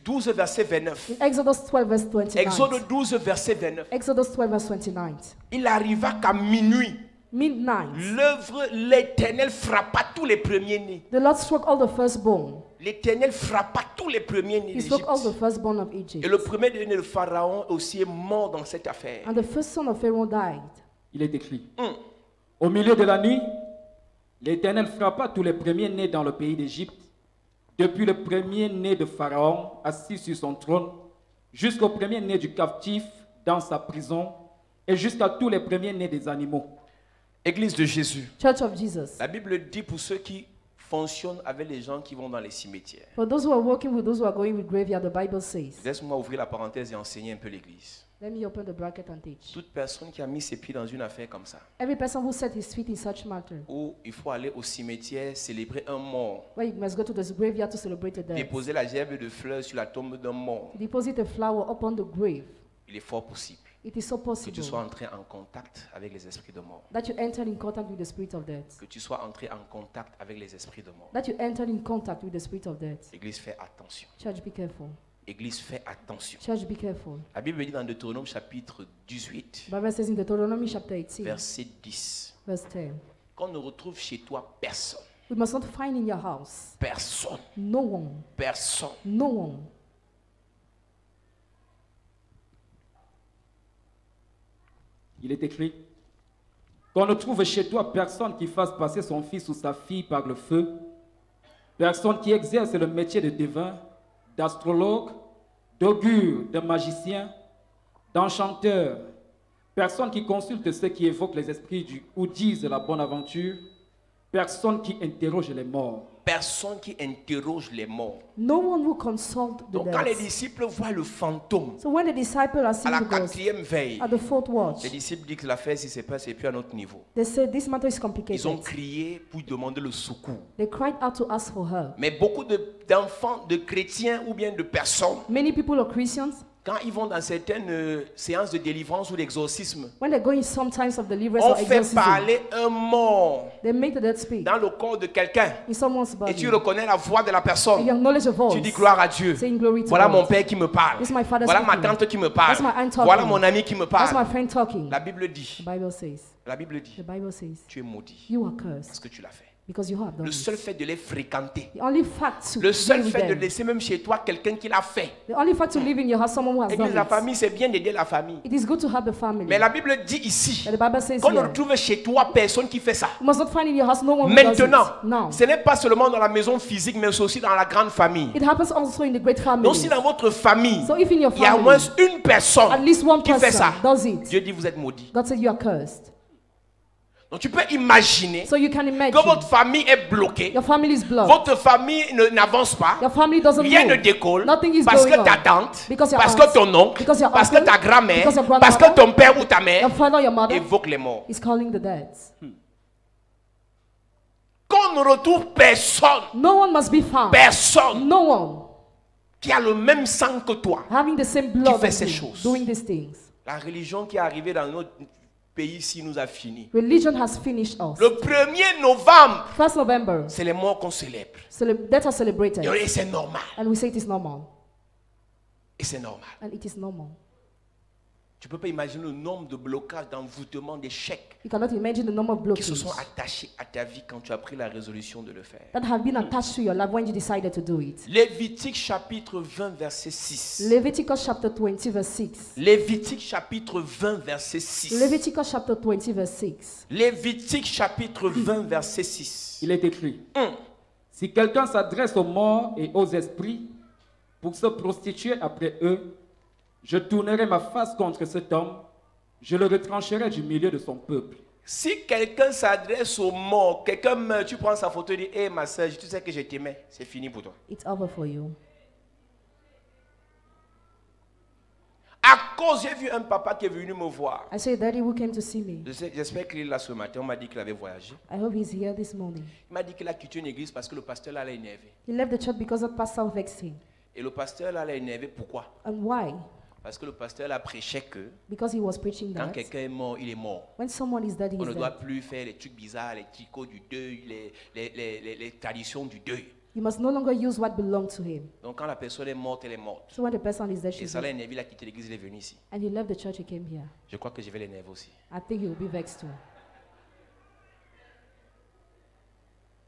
12, verset 29. In Exodus 12 verse 29. Exode 12, verset 29. Exodus 12 verse 29. Il arriva qu'à minuit, Midnight. l'œuvre, l'Éternel frappa tous les premiers-nés. The Lord struck all the firstborn. L'Éternel frappa tous les premiers-nés He struck all the d'Égypte. firstborn of Et Egypt. le premier-né de Pharaon aussi est mort dans cette affaire. And the first son of Pharaoh died. Il est écrit. Au milieu de la nuit, l'Éternel frappa tous les premiers-nés dans le pays d'Égypte, depuis le premier-né de Pharaon assis sur son trône, jusqu'au premier-né du captif dans sa prison, et jusqu'à tous les premiers-nés des animaux. Église de Jésus. Church of Jesus. La Bible dit pour ceux qui fonctionnent avec les gens qui vont dans les cimetières. For those who are working with those who are going with graveyard, the Bible says. Laisse-moi ouvrir la parenthèse et enseigner un peu l'église. Let me open the bracket and teach. Toute personne qui a mis ses pieds dans une affaire comme ça, Every person who set his feet in such matter, où il faut aller au cimetière célébrer un mort, where you must go to the graveyard to celebrate the dead, déposer la gerbe de fleurs sur la tombe d'un mort, deposit a flower upon the grave. il est fort possible It is so que tu possible sois entré en contact avec les esprits de mort. that you enter in contact with the spirit of death. Que tu sois entré en contact avec les esprits de mort. That you enter in contact with the spirit of death. Église, fais attention. Church, be careful. Église, fais attention. Church, be careful. La Bible dit dans Deutéronome chapitre 18, The Bible says in Deuteronomy chapter 18, verset 10, verse 10, qu'on ne retrouve chez toi personne. we must not find in your house Personne. no one, Personne. no one. Il est écrit qu'on ne trouve chez toi personne qui fasse passer son fils ou sa fille par le feu, personne qui exerce le métier de devin, d'astrologue, d'augure, de magicien, d'enchanteur, personne qui consulte ceux qui évoquent les esprits ou disent la bonne aventure, personne qui interroge les morts. Personne qui interroge les morts. No one will consult the Donc quand les dead. disciples voient le fantôme So when the disciples are à seeing la the ghost 4e veille, at the fourth watch, les disciples disent que l'affaire si c'est pas, c'est plus à notre niveau. they said this matter is Ils ont complicated. crié pour demander le secours. They cried out to ask for help. Mais beaucoup d'enfants, de chrétiens ou bien de personnes, Many people are Christians. quand ils vont dans certaines séances de délivrance ou d'exorcisme, When they're going sometimes of deliverance on or fait exorcism, parler un mort they make the dead speak dans le corps de quelqu'un in someone's et body. tu reconnais la voix de la And personne. you acknowledge the voice. Tu dis gloire à Dieu. Saying glory to Voilà God. mon père qui me parle. This is my father Voilà ma speaking. tante qui me parle. That's my aunt talking. Voilà mon ami qui me That's my parle. friend talking. La Bible dit, The Bible says, la Bible dit, the Bible says, tu es maudit you are parce cursed que tu l'as fait. Because you have done Le it. seul fait de les fréquenter. The only fact to Le seul be with fait de them. laisser même chez toi quelqu'un qui l'a fait. The only fact to live in your house, someone who has Église, done la it. famille, c'est bien d'aider la famille. It is good to have the family. Mais la Bible dit ici But the Bible says qu'on ne here, retrouve chez toi personne qui fait ça. you must not find in your house no one who does Maintenant, it. Now, ce n'est pas seulement dans la maison physique, mais c'est aussi dans la grande famille. it happens also in the great family. Donc si dans votre famille, So if in your il y a au family, moins une personne at least one qui fait ça, person does it, Dieu dit vous êtes maudits. God said you are cursed. Donc tu peux imaginer So you can imagine que votre famille est bloquée, your family is blocked. votre famille n'avance pas, Your family doesn't rien ne move. décolle, Nothing is parce going que ta on. tante, Because your parce aunt, que ton oncle, because your parce que uncle, ta grand-mère, because your parce que grandmother, ton père ou ta mère Your father, your mother évoque les morts. is calling the dead. Qu'on ne retrouve personne, No one must be found. personne No one qui a le même sang que toi. having the same blood fait as ces you, choses. doing these things. La religion qui est arrivée dans notre pays ici nous a fini. Religion has finished us. Le 1er novembre, 1st November, c'est les morts qu'on célèbre. that are celebrated. Et c'est normal. And we say it is normal. Et c'est normal. And it is normal. Tu ne peux pas imaginer le nombre de blocages, d'envoûtements, d'échecs You cannot imagine the number of qui se blockades sont attachés à ta vie quand tu as pris la résolution de le faire. that have been attached to your life when you decided to do it. Lévitique chapitre 20 verset 6. Leviticus chapter 20 verse 6. Lévitique chapitre 20 verset 6. Leviticus chapter 20 verse 6. Lévitique chapitre 20 verset 6. Il est écrit, si quelqu'un s'adresse aux morts et aux esprits pour se prostituer après eux, je tournerai ma face contre cet homme, je le retrancherai du milieu de son peuple. Si quelqu'un s'adresse aux morts, quelqu'un meurt, tu prends sa photo et dis, hé ma soeur, tu sais que je t'aimais, c'est fini pour toi. It's over for you. À cause, j'ai vu un papa qui est venu me voir. I saw a daddy who came to see me. J'espère qu'il est là ce matin. On m'a dit qu'il avait voyagé. I hope he's here this morning. Il m'a dit qu'il a quitté une église parce que le pasteur là l'a énervé. He left the church because of pastor vexed him. Et le pasteur là l'a énervé. Pourquoi? And why? Parce que le pasteur là prêchait que Because he was preaching quand that quelqu'un est mort, il est mort. when someone is dead, On ne he's doit dead. plus faire les trucs bizarres, les tricots du deuil, les traditions du deuil. You must no longer use what belonged to him. Donc quand la personne est morte, elle est morte. So when the person is dead, Et she's ça l'a dead. énervé, il a quitté l'église, il est venu ici. And he left the church, he came here. Je crois que je vais l'énerver aussi. I think he will be vexed too.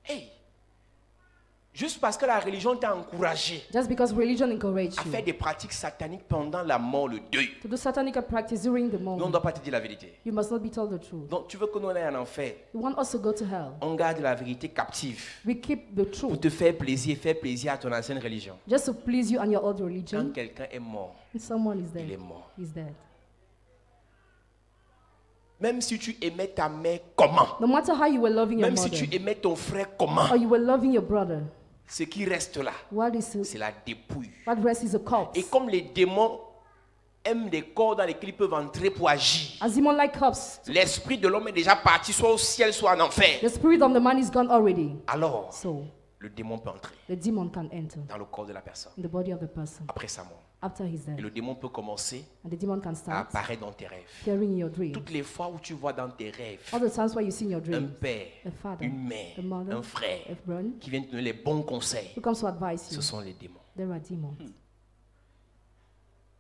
Hey! Juste parce que la religion t'a encouragé Just because religion encourages à faire you des pratiques sataniques pendant la mort, le deuil. to do satanic practice during the Nous, on ne moment, doit pas te dire la vérité. you must not be told the truth. Donc, tu veux que nous aille en enfer. You want us to go to hell. On garde la vérité captive We keep the pour truth te faire plaisir à ton ancienne religion. just to please you and your old Quand religion. quelqu'un est mort, If someone is il est dead, mort. he's dead. Même si tu aimais ta mère comment, No matter how you were loving your même si mother tu aimais ton frère comment, or you were loving your brother, ce qui reste là, what c'est la dépouille. rest is a corpse. Et comme les démons aiment des corps dans lesquels ils peuvent entrer pour agir, As demon like corpse, l'esprit de l'homme est déjà parti, soit au ciel, soit en enfer. the spirit of the man is gone already. Alors, So le démon peut entrer the demon can enter dans le corps de la personne in the body of the person après sa mort. after he's Et dead. le démon peut commencer And the demon can à start apparaître dans tes rêves. appearing in your dream. Toutes les fois où tu vois dans tes rêves All the times where you see in your un dream père, a father, une mère, a mother, un frère a brother qui viennent te donner les bons conseils, who comes to advise ce you, sont les démons. there are demons.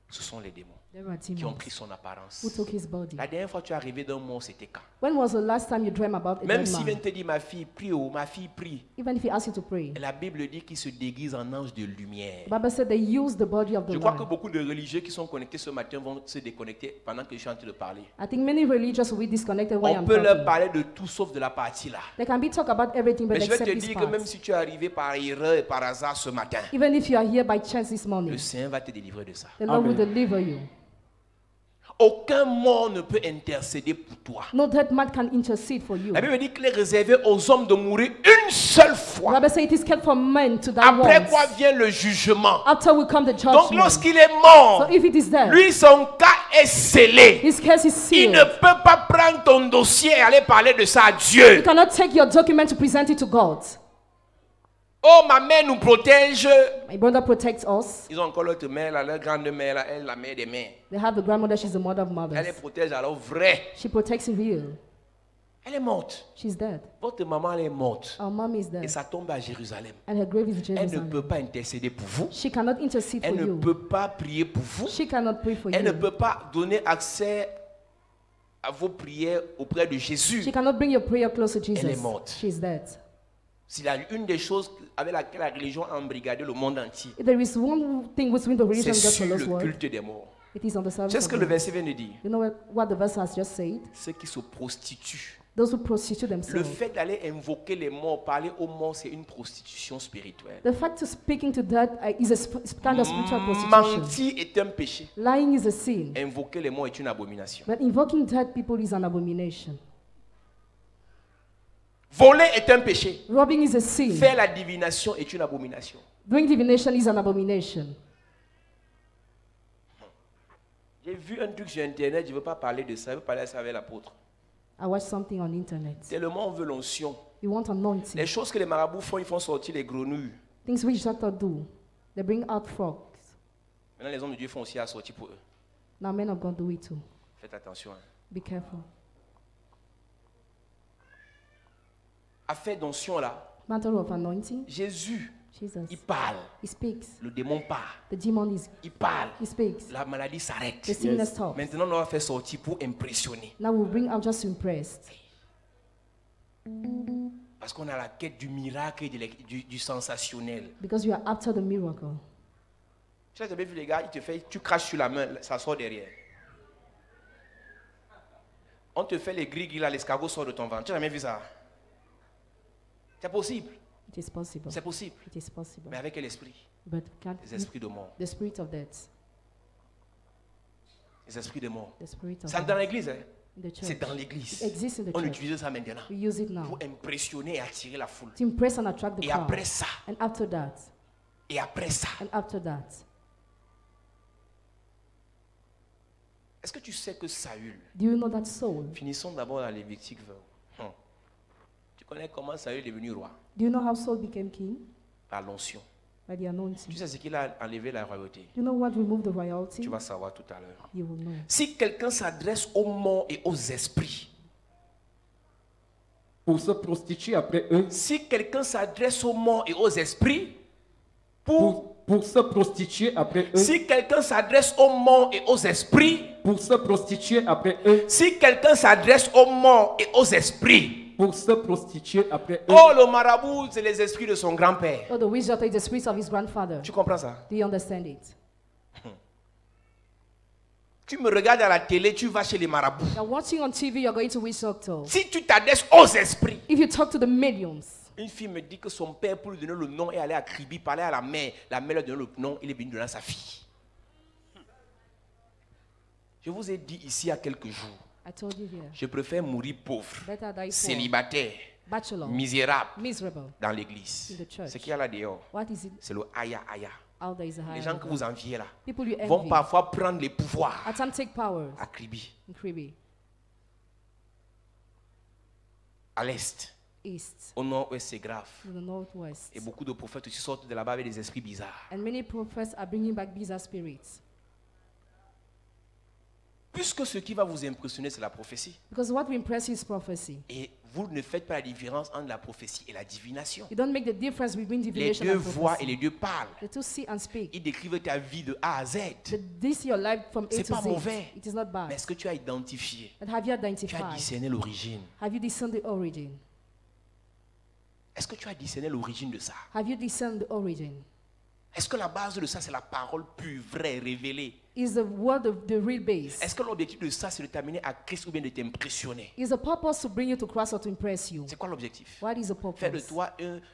Ce sont les démons There are qui ont demons pris son apparence. who took his body. La dernière fois que tu es arrivé d'un mort, c'était quand? When was the last time you dreamt about a Même dead s'il vient man? te dire ma fille prie, oh, ma fille prie. Even if he asks you to pray, La Bible dit qu'il se déguise en ange de lumière. the Bible said they use the body of the Je crois que man. beaucoup de religieux qui sont connectés ce matin vont se déconnecter pendant que je suis en train de parler. I think many religious will be disconnected when On I'm peut leur talking. parler de tout sauf de la partie là. They can be talk about everything, but Mais je vais except te this dire que part. même si tu es arrivé par erreur et par hasard ce matin, Even if you are here by chance this le morning, Seigneur va te délivrer de ça. the Lord will Amen. deliver you. Aucun mort ne peut intercéder pour toi. No dead man can intercede for you. La Bible dit qu'il est réservé aux hommes de mourir une seule The fois. Bible says it is kept for men to die Après quoi once. vient le jugement. After will come the Donc judgment. lorsqu'il est mort, So if it is there, lui son cas est scellé. his case is Il ne sealed. peut pas prendre ton dossier et aller parler de ça à You Dieu. cannot take your document to present it to God. Oh, ma mère nous protège. My brother protects us. Ils ont encore l'autre mère, là, leur grande mère, là, elle, la mère des mères. They have the grandmother, she's the mother of Elle les mothers. protège alors vrai. She protects real. Elle est morte. She's dead. Votre maman, elle est morte. Our mom is Et dead. ça tombe à Jérusalem. And her grave is Elle ne Jerusalem. peut pas intercéder pour vous. She cannot intercede Elle for ne you. peut pas prier pour vous. She cannot pray for Elle ne you. peut pas donner accès à vos prières auprès de Jésus. She cannot bring your prayer close to Elle est Jesus. morte. She's dead. C'est une des choses avec laquelle la religion a embrigadé le monde entier. If there is one thing between the religion C'est and sur God's le word, culte des morts. it is on the service C'est ce of que le God. verset vient de dire. You know what the verse has just said? Ceux qui se prostituent. Those who prostitute Le themselves. fait d'aller invoquer les morts, parler aux morts, c'est une prostitution spirituelle. The fact of speaking to death is a kind of spiritual prostitution. Mentir est un péché. Lying is a sin. Invoquer les morts est une abomination. But invoking dead people is an abomination. Voler est un péché. Robbing is a sin. Faire la divination est une abomination. Doing divination is an abomination. J'ai vu un truc sur Internet, je ne veux pas parler de ça, je veux parler de ça avec l'apôtre. I watched something on internet. Tellement on veut l'onction. You want anointing. Les choses que les marabouts font, ils font sortir les grenouilles. Things which doctors do. They bring out frogs. Maintenant, les hommes de Dieu font aussi à sortir pour eux. Now men of God do it too. Faites attention. Hein. Be careful. Affaire d'onction là, Matter of anointing. Jésus, Jesus. il parle. He speaks. Le démon part. The demon is. Il parle. He speaks. La maladie s'arrête. The sickness stops. Maintenant, on va faire sortir pour impressionner. Now we'll bring out just impressed. Parce qu'on a la quête du miracle et du sensationnel. Because you are after the miracle. Tu as jamais vu les gars, tu craches sur la main, ça sort derrière. On te fait les gris là, l'escargot sort de ton ventre. Tu n'as jamais vu ça? C'est possible. It is possible. C'est possible. It is possible. Mais avec quel esprit? But can't Les esprits de mort. the spirit of death. Les esprits de mort. The spirit of C'est dans death. l'église. Hein? In the church. C'est dans It l'église. exists in the On church. utilise ça maintenant. We use it now. Pour impressionner et attirer la foule. To impress and attract the Et crowd. après ça, And after that. et après ça. And after that. Est-ce que tu sais que Saül, Do you know that Saul? finissons d'abord dans Lévitique 20. Tu connais comment Saül est devenu roi? Do you know how Saul became king? Par l'onction. By the anointing. Tu sais ce qu'il a enlevé la royauté? Do you know what removed the royalty? Tu vas savoir tout à l'heure. You will know. Si quelqu'un s'adresse aux morts et aux esprits, pour se prostituer après eux, si quelqu'un s'adresse aux morts et aux esprits, pour se prostituer après eux, si quelqu'un s'adresse aux morts et aux esprits, pour se prostituer après eux, si quelqu'un s'adresse aux morts et aux esprits, pour se prostituer après eux, oh, le marabout, c'est les esprits de son grand-père. Oh, the witch doctor is the spirit of his grandfather. Tu comprends ça? Do you understand it? Tu me regardes à la télé, tu vas chez les marabouts. You're watching on TV, you're going to witch doctor. Si tu t'adresses aux esprits, If you talk to the mediums, une fille me dit que son père, pour lui donner le nom, est allé à Kribi, parler à la mère lui a donné le nom, il est venu donner à sa fille. Je vous ai dit ici il y a quelques jours, I told you here. je préfère mourir pauvre, Better die poor, célibataire, bachelor, misérable miserable. dans l'église. In the church. Ce qu'il y a là dehors, What is it? c'est le aya aya. Out there is a Les higher gens que level. vous enviez là People you vont envy. parfois prendre les pouvoirs At times take powers à Kribi, in Kribi, à l'est. east, Au nord-ouest, c'est grave. to the northwest. Et beaucoup de prophètes aussi sortent de là-bas avec des esprits bizarres. And many prophets are bringing back bizarre spirits. Puisque ce qui va vous impressionner, c'est la prophétie. Because what will impress you is prophecy. Et vous ne faites pas la différence entre la prophétie et la divination. You don't make the difference between Les divination deux and voient et prophecy. les deux parlent. The two see and speak. Ils décrivent ta vie de A à Z. This is your life from A C'est to pas Z. mauvais. It is not Mais bad. est-ce que tu as identifié? But have you Tu as identified? discerné l'origine? Have you discerned the origin? Est-ce que tu as discerné l'origine de ça? Have you discerned the origin? Est-ce que la base de ça, c'est la parole pure, vraie, révélée? Is the word of the real base? Est-ce que l'objectif de ça, c'est de t'amener à Christ ou bien de t'impressionner? Is the purpose to bring you to Christ or to impress you? C'est quoi l'objectif? What is the Faire de purpose? toi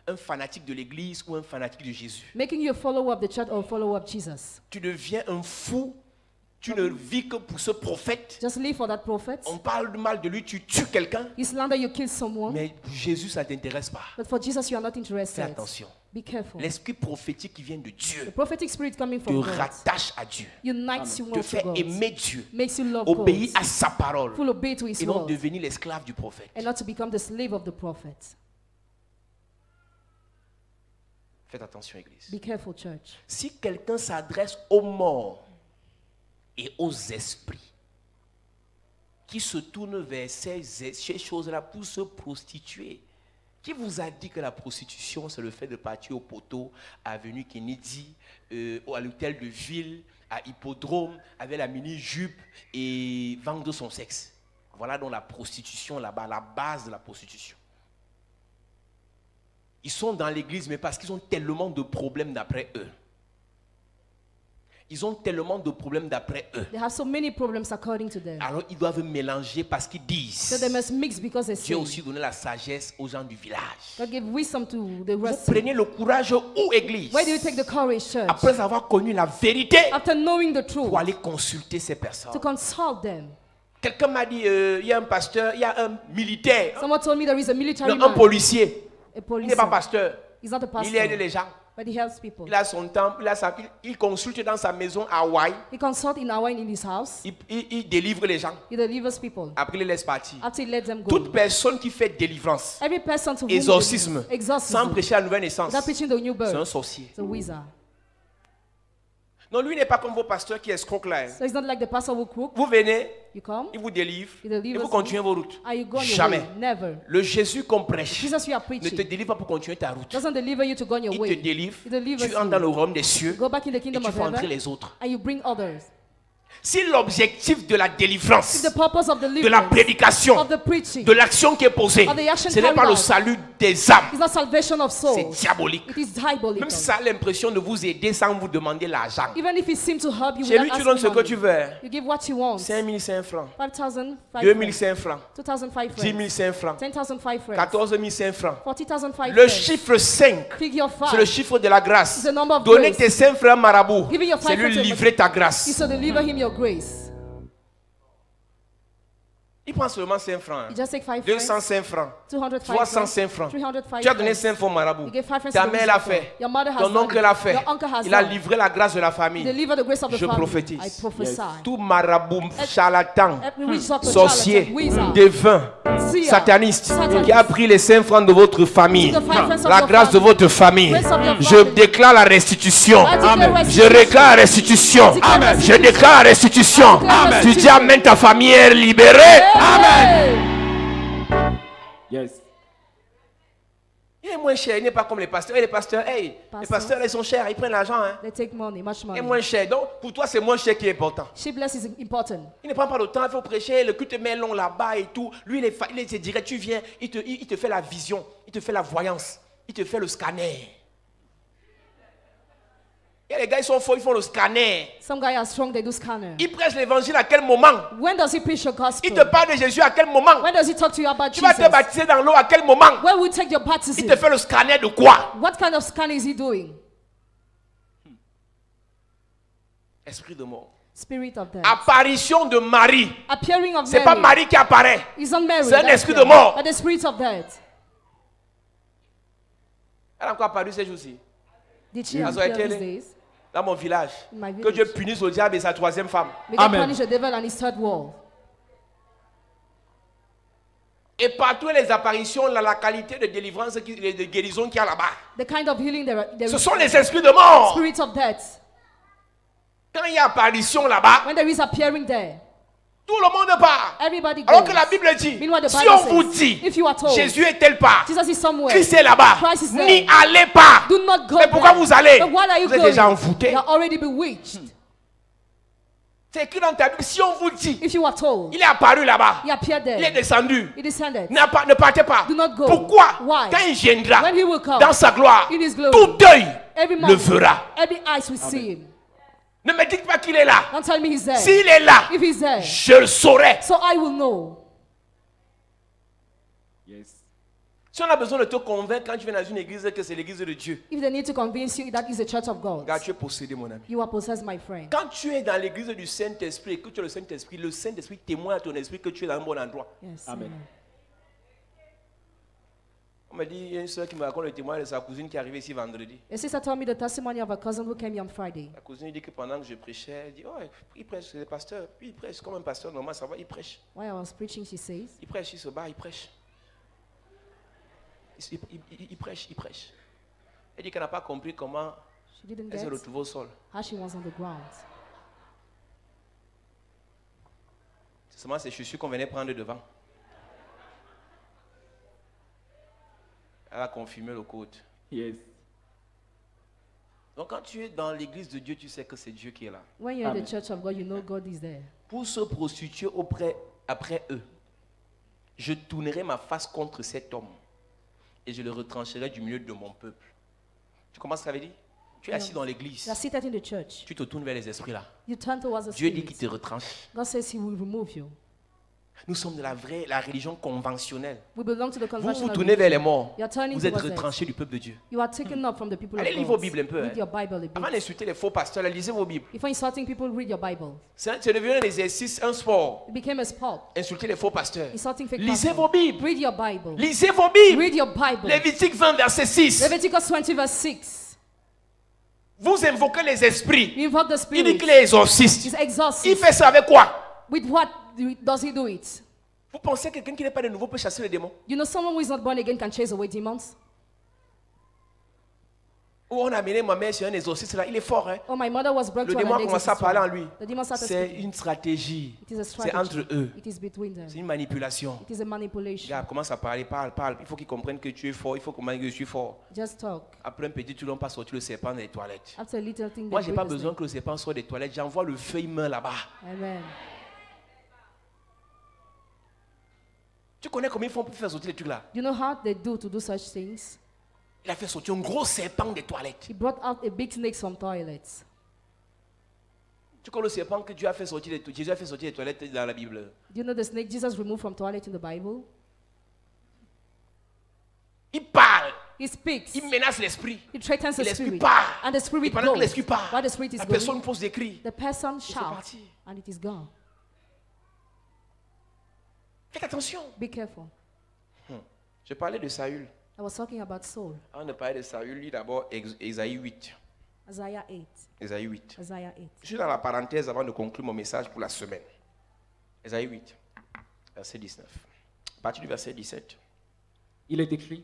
un fanatique de l'église ou un fanatique de Jésus. Making you a follower of the church or a follower of Jesus. Tu deviens un fou. Tu ne vis que pour ce prophète. Just live for that prophet. On parle mal de lui, tu tues quelqu'un. You slander, you kill someone. Mais Jésus, ça ne t'intéresse pas. But for Jesus, you are not Fais interested. attention. Be careful. L'esprit prophétique qui vient de The Dieu prophetic spirit coming te from God rattache à Dieu, unites you te more to fait God. aimer Dieu, Makes you love God. obéir à sa parole Full obey to His et non word. devenir l'esclave du prophète. And not to become the slave of the prophet. Faites attention, Église. Be careful, church. Si quelqu'un s'adresse aux morts et aux esprits qui se tournent vers ces choses-là pour se prostituer, qui vous a dit que la prostitution, c'est le fait de partir au poteau, à avenue Kennedy, à l'hôtel de ville, à Hippodrome, avec la mini-jupe et vendre son sexe? Voilà donc la prostitution là-bas, la base de la prostitution. Ils sont dans l'église, mais parce qu'ils ont tellement de problèmes d'après eux. Ils ont tellement de problèmes d'après eux. They have so many problems according to them. Alors ils doivent mélanger parce qu'ils So they disent. must mix because they Dieu a say. aussi donné la sagesse aux gens du village. God give wisdom to the Vous rest. prenez le courage où église? Where do you take the courage, church? Après avoir connu la vérité, After knowing the truth, pour aller consulter ces personnes. to consult them. Quelqu'un m'a dit, il y a un pasteur, il y a un militaire, Someone told me there is a military un man, policier. a Il police. n'est pas pasteur. He's not a Il aide pastor, les gens. but he helps people. Il a son temple, il consulte dans sa maison à Hawaï. He consults in Hawaii in his house. Il délivre les gens. He delivers people. Après, il les laisse partir. After he lets them go. Toute personne qui fait délivrance, Every person to whom exorcisme, he exorcism, sans prêcher la nouvelle naissance, without preaching the new c'est un birth, sorcier. it's a wizard. Non, lui n'est pas comme vos pasteurs qui escroquent là. Hein. So it's not like the pastor who crook. Vous venez, You come, il vous délivre, He et delivers vous continuez vos routes. and you go on your Jamais. way. Never. Le Jésus qu'on prêche Jesus you are ne te preaching délivre pas pour continuer ta route. doesn't deliver you to go on your Il way. te délivre, He delivers tu entres you. dans le royaume des cieux Go back in the et kingdom tu of fais entrer heaven les autres. and you bring others. Si l'objectif de la délivrance, If the purpose of de la deliverance, prédication, of the preaching, de l'action qui est posée, of the action ce n'est pas carried le out, salut des âmes, it's not salvation of c'est souls. diabolique. It is diabolical. Même si ça a l'impression de vous aider sans vous demander l'argent. Even if it seems to help you Chez lui, without tu donnes ce asking que tu money, veux. you give what you want. 5005 francs, 5,000, 2005 francs, 2,005 10 francs, 500 francs, 10,005 francs, 14 francs. 40,005 Le francs. chiffre 5, Figure c'est le 5. chiffre de la grâce. It's the number of Donner grace. tes 5 francs marabout, Giving your c'est 5 lui francs to- livrer ta Is grâce. to deliver him your grace. Il prend seulement 5 francs. You just take 5 francs, 205 francs. 205 305 francs. 305 Tu as donné francs. 5 francs marabout. You gave 5 francs Ta to the mère l'a minister. fait. Your mother has Ton done oncle it. l'a fait. Your uncle has Il a done it. livré la grâce de la famille. Deliver the grace of the Je family. prophétise. I prophesy. Tout marabout, charlatan, Every witch, doctor, sorcier, charlatan, wizard, devin, seer, sataniste, satanist, qui a pris les 5 francs de votre famille, the 5 francs of la your grâce de family, votre famille, grace of your je family. déclare la restitution. I declare Je restitution. déclare la restitution. Amen. Je déclare la restitution. I declare Tu restitution. dis amen, ta famille est libérée. Amen. Yes. Il est moins cher, il n'est pas comme les pasteurs. Et les pasteurs, hey, les Pasteurs. pasteurs, ils sont chers, ils prennent l'argent. Hein. They take money, much Il est money. moins cher. Donc, pour toi, c'est moins cher qui est important. Shameless is important. Il ne prend pas le temps, il faut prêcher, le culte met long là-bas et tout. Lui, il te dirait, tu viens, il te fait la vision, il te fait la voyance, il te fait le scanner. Et les gars, ils sont faux, ils font le scanner. Some guys are strong, they do scanner. Il prêche l'évangile à quel moment? When does he preach the Il gospel? te parle de Jésus à quel moment? When does he talk to you about Tu vas Jesus? te baptiser dans l'eau à quel moment? When will you take your Il baptism? te fait le scanner de quoi? What kind of scanning is he doing? Esprit de mort. Spirit of death. Apparition de Marie. Appearing of C'est pas Mary. Marie qui apparaît. It's not Mary. C'est un that's esprit there, de mort. But the spirit of death. Elle a encore apparu ces jours-ci. Did she Yes. appear That's why I these tell you. days? Dans mon village. In my Que Dieu village. punisse le diable et sa troisième femme. May God Amen. punish the devil and his third wall. Et partout les apparitions, la qualité de délivrance, de guérison qu'il y a là-bas. The kind of healing there Ce is. sont les esprits de mort. Spirit of death. Quand il y a apparition là-bas, When there is appearing there, tout le monde part. everybody goes. Alors que la Bible dit, Meanwhile, the si Bible on says, vous dit, if you are told, Jésus est tel part, Jesus is somewhere, Christ est là-bas, Christ is there, n'y allez pas. do not go Mais pourquoi there. vous allez? But why are you Vous êtes going? déjà envoûté. You are already bewitched. C'est écrit dans ta Bible, si on vous dit, If you are told, il est apparu là-bas, he appeared il est there, descendu, he descended. ne partez pas. Do not go. Pourquoi? Why? Quand il viendra When he will come, dans sa gloire, in his glory, tout œil every le mouth, verra. every eyes will see him. Ne me dites pas qu'il est là. Don't tell me he's there. S'il est là, If he's there, je le saurai. so I will know. Yes. Si on a besoin de te convaincre quand tu viens dans une église que c'est l'église de Dieu, If they need to convince you that is the church of God, regarde, tu es possédé, mon ami. you are possessed, my friend. Quand tu es dans l'église du Saint-Esprit et que tu as le Saint-Esprit témoigne à ton esprit que tu es dans un bon endroit. Yes. Amen. Amen. On m'a dit, il y a une soeur qui me raconte le témoignage de sa cousine qui est arrivée ici vendredi. A sister told me the testimony of a cousin who came here on Friday. La cousine dit que pendant que je prêchais, elle dit, oh, il prêche, c'est le pasteur. Puis il prêche comme un pasteur normal, ça va, il prêche. While I was preaching, she says, Il prêche, il se bat, il prêche. Il prêche, il prêche. Elle dit qu'elle n'a pas compris comment she didn't elle se get retrouve au sol. how she was on the ground. C'est seulement ses chaussures qu'on venait prendre devant. Elle a confirmé le code. Yes. Donc quand tu es dans l'église de Dieu, tu sais que c'est Dieu qui est là. When you're in Amen. the church of God, you know God is there. Pour se prostituer après eux, je tournerai ma face contre cet homme et je le retrancherai du milieu de mon peuple. Tu comprends ce que ça veut dire? Tu es assis dans l'église. You are seated in the church. Tu te tournes vers les esprits là. You turn towards the Dieu dit qu'il spirits. te retranche. God says He will remove you. Nous sommes de la religion conventionnelle. We belong to the Vous conventional vous tournez vers les religion. morts. You are turning Vous êtes towards retranchés du peuple de Dieu. You are taken up from the people Allez of lire God. vos Bibles un peu. Read your Bible a Avant bit. d'insulter les faux pasteurs, lisez vos Bibles. Before insulting people, read your Bible. C'est devenu un exercice, un sport. It became a sport. Insulter les faux pasteurs. Insulting fake Lisez pastors. vos Bibles. Read your Bible. Lisez vos Bibles. Read your Bible. Lévitique 20, verset 6. Leviticus 20 verse 6. Vous invoquez les esprits. You invoke the Il dit spirit. qu'il est exorciste. He's Il exhausted. fait ça avec quoi? With what does he do it? Vous pensez que quelqu'un qui n'est pas de nouveau peut chasser les démons? You know someone who is not born again can chase away demons? Ou on a amené ma mère sur un exorciste là, il est fort. Hein? Oh, my mother was brought Le to démon a an commencé à exorcist. parler en lui. The demon started C'est speaking. une stratégie. It is a C'est entre strategy. eux. It is between them. C'est une manipulation. It is a manipulation. Regarde, commence à parler, parle. Il faut qu'ils comprennent que tu es fort. Il faut comprendre que je suis fort. Just talk. Après un petit tour, on passe sortir le serpent dans les toilettes. After a little thing, Moi, they j'ai pas break the besoin que le serpent sorte des toilettes. J'envoie le feu, il meurt là-bas. snake. Amen. Tu connais comment ils font pour faire sortir les trucs là? You know how they do to do such things? Il a fait sortir un gros serpent des toilettes. He brought out a big snake from toilets. Tu connais le serpent que Dieu a fait sortir Jésus a fait sortir des toilettes dans la Bible? Do you know the snake Jesus removed from toilet in the Bible? Il parle. He speaks. Il menace l'esprit. He threatens the L'esprit spirit. part. And the spirit Et pendant que goes. l'esprit part, While the spirit is la going, personne pose des cris. the person c'est shouts parti. and it is gone. Faites attention. Be careful. Je parlais de Saül. I was talking about Saul. Avant de parler de Saül, lis d'abord Ésaïe 8. Isaiah 8. Ésaïe 8. Isaiah 8. Je suis dans la parenthèse avant de conclure mon message pour la semaine. Ésaïe 8, verset 19. À partir du verset 17. Il est écrit,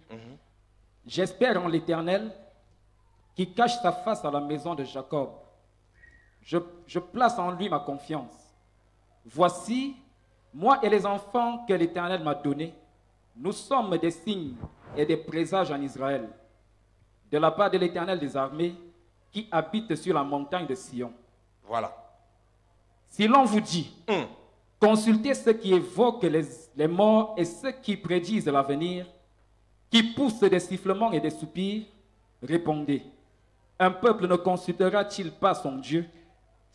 j'espère en l'Éternel qui cache sa face à la maison de Jacob. Je place en lui ma confiance. Voici, moi et les enfants que l'Éternel m'a donnés, nous sommes des signes et des présages en Israël, de la part de l'Éternel des armées qui habite sur la montagne de Sion. Voilà. Si l'on vous dit, consultez ceux qui évoquent les morts et ceux qui prédisent l'avenir, qui poussent des sifflements et des soupirs, répondez, un peuple ne consultera-t-il pas son Dieu?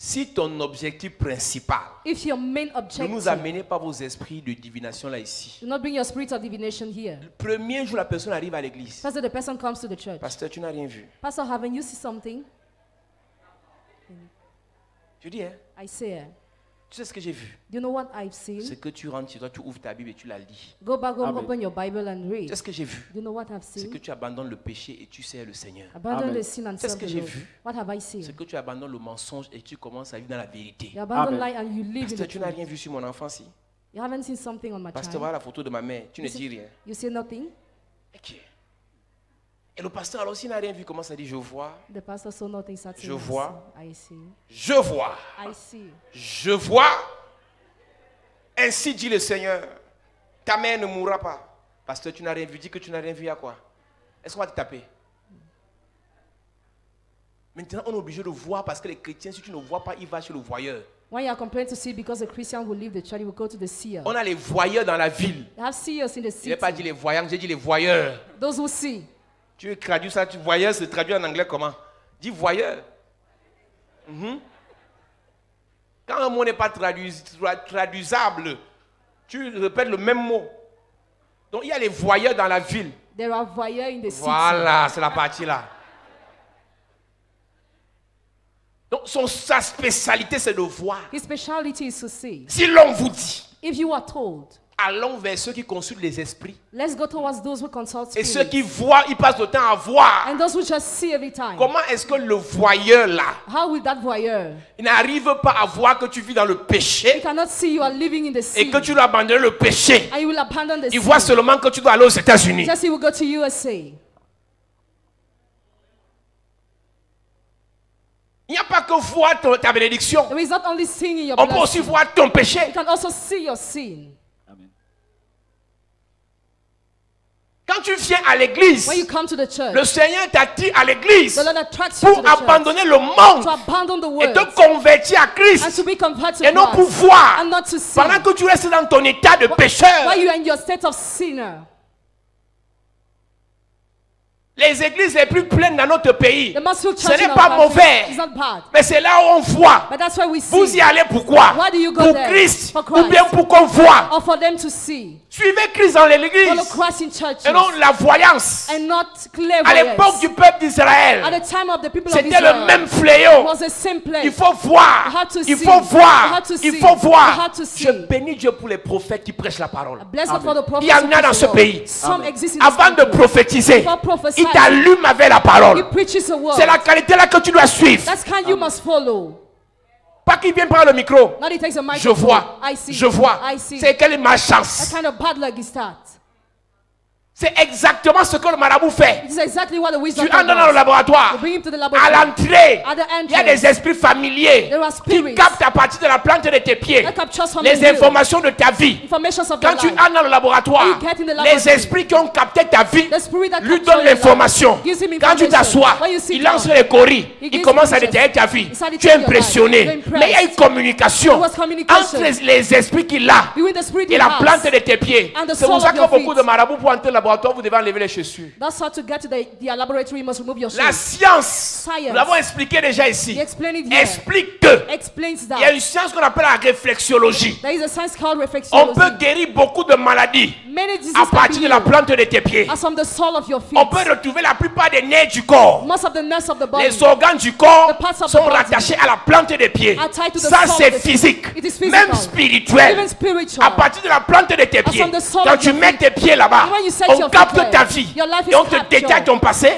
Si ton objectif principal, If your main ne objective, nous amenez pas vos esprits de divination là ici. do not bring your spirit of divination here. Le premier jour, la personne arrive à l'église. First, the person comes to the church. Pasteur, tu n'as rien vu. Pastor, haven't you seen something? Je dis, hein, I say, tu sais ce que j'ai vu? do you know what I've C'est seen? que tu rentres chez toi, tu ouvres ta Bible et tu la lis. Go back home, Amen. open your Bible and Tu sais read. ce que j'ai vu? Do you know what I've C'est que seen? tu abandonnes le péché et tu sers le Seigneur. Abandon Amen. the sin and C'est ce serve que the j'ai Lord. vu. What have I C'est seen? que tu abandonnes le mensonge et tu commences à vivre dans la vérité. You abandon Amen. lie and you live in Pasteur, the tu n'as truth. rien vu sur mon enfant, si? You haven't seen something on my Pasteur, child. voilà la photo de ma mère. Tu ne dis rien. You say nothing. Ok. Et le pasteur, alors, s'il n'a rien vu, commence à dire, je vois, The pastor saw nothing. Started Je saying, vois. I see. je vois, I see. je vois. Ainsi dit le Seigneur, ta mère ne mourra pas. Pasteur, tu n'as rien vu. Dis que tu n'as rien vu, à quoi? Est-ce qu'on va te taper? Maintenant, on est obligé de voir parce que les chrétiens, si tu ne vois pas, ils vont chez le voyeur. When you are complaining to see, because a Christian will leave the church, he will go to the seer. On a les voyeurs dans la ville. You have seers in the Je city. n'ai pas dit les voyants, j'ai dit les voyeurs. Those who see. Tu traduis ça, tu voyeur se traduit en anglais comment? Dis voyeur. Quand un mot n'est pas traduisable, tu répètes le même mot. Donc il y a les voyeurs dans la ville. There are voyeurs in the city. Voilà, c'est la partie là. Donc sa spécialité c'est de voir. His speciality is to see. Si l'on vous dit, If you are told, allons vers ceux qui consultent les esprits. let's go towards those who consult Et spirits. ceux qui voient, ils passent le temps à voir. And those who just see every time. Comment est-ce que le voyeur là, How will that voyeur? il n'arrive pas à voir que tu vis dans le He péché cannot see you are living in the et sin. que tu dois abandonner le péché. And you will abandon the Il sin. voit seulement que tu dois aller aux États-Unis. Just he will go to USA. Il n'y a pas que voir ta bénédiction. There is not only sin in your On peut aussi blessing. voir ton péché. You can also see your sin. Amen. Quand tu viens à l'église, When you come to the church, le Seigneur t'attire à l'église the Lord attracts you to pour the church. abandonner le monde To abandon the et world. te convertir à And Christ. to be converted Et non to pour Christ. voir. And not to see. Pendant que tu restes dans ton état de pécheur, While you are in your state of sinner. Les églises les plus pleines dans notre pays, The most filled ce church in n'est our pas country mauvais. is not bad. Mais c'est là où on voit. But that's why we see. Vous y allez pourquoi? Why do you go Pour there? Christ. For Ou Christ. bien pour qu'on voit. Or for them to see. Suivez Christ dans Follow l'église. Christ in churches. Et non la voyance. And not clear À l'époque du peuple At d'Israël, the time of the people of c'était Israel, le même it fléau. was the same place. Il faut voir. You have to Il see. faut You voir. have to Il see. faut You voir. have to see. Je bénis Dieu pour les prophètes qui prêchent la parole. Bless God for the prophets. Il y en who a dans preach ce the word. pays. Some exist in this Avant de country. prophétiser, Before prophesying, il t'allume avec la parole. He preaches a word. C'est la qualité là que tu dois suivre. That's kind you must follow. Pas qu'il vienne prendre le micro. Not he takes a Je microphone. vois. I see. Je vois. I see. C'est quelle est ma What chance. kind of bad luck is that? C'est exactement ce que le marabout fait. This is exactly what the wisdom Tu entres dans le does. laboratoire. You bring him to the À laboratory. l'entrée, At the il y a entrance, des esprits familiers there are qui spirits captent à partir de la plante de tes pieds that captures from les the heel, informations de ta vie. informations of Quand your tu life. entres dans le laboratoire, When you get in the les laboratory, esprits qui ont capté ta vie The spirit that lui captures donnent your life l'information. gives him Quand tu information. t'assois, When you sit il lance down, les coris, he il gives commence à pictures. détailler ta vie. He started Tu es telling your life. impressionné. You're impressed. Mais il y a une communication There was communication entre les esprits qu'il a between the spirit et he la has. plante de tes pieds. and the C'est sole pour ça of que your beaucoup feet. de marabouts pour entrer au laboratoire, vous devez enlever les chaussures. That's how to get to the laboratory, you must remove your La shoes. science, Science. nous l'avons expliqué déjà He ici, explained it here. explique que Explains il y a that. une science qu'on appelle la réflexologie. There is a science called On reflexology. peut guérir beaucoup de maladies Many diseases à can be partir de la healed plante de tes pieds. as from the sole of your feet. On peut retrouver la plupart des nerfs du corps. Most of the nerves of the body. Les organes du corps The parts of the sont body rattachés à la plante des pieds. are tied to the Ça, sole c'est of the feet. physique, It is physical. même spirituel. Even spiritual. À partir de la plante de tes pieds, from the sole quand of tu your mets feet. tes pieds là-bas, And when you set on your feet capte there, ta vie your life is et on te captured. détaille ton passé et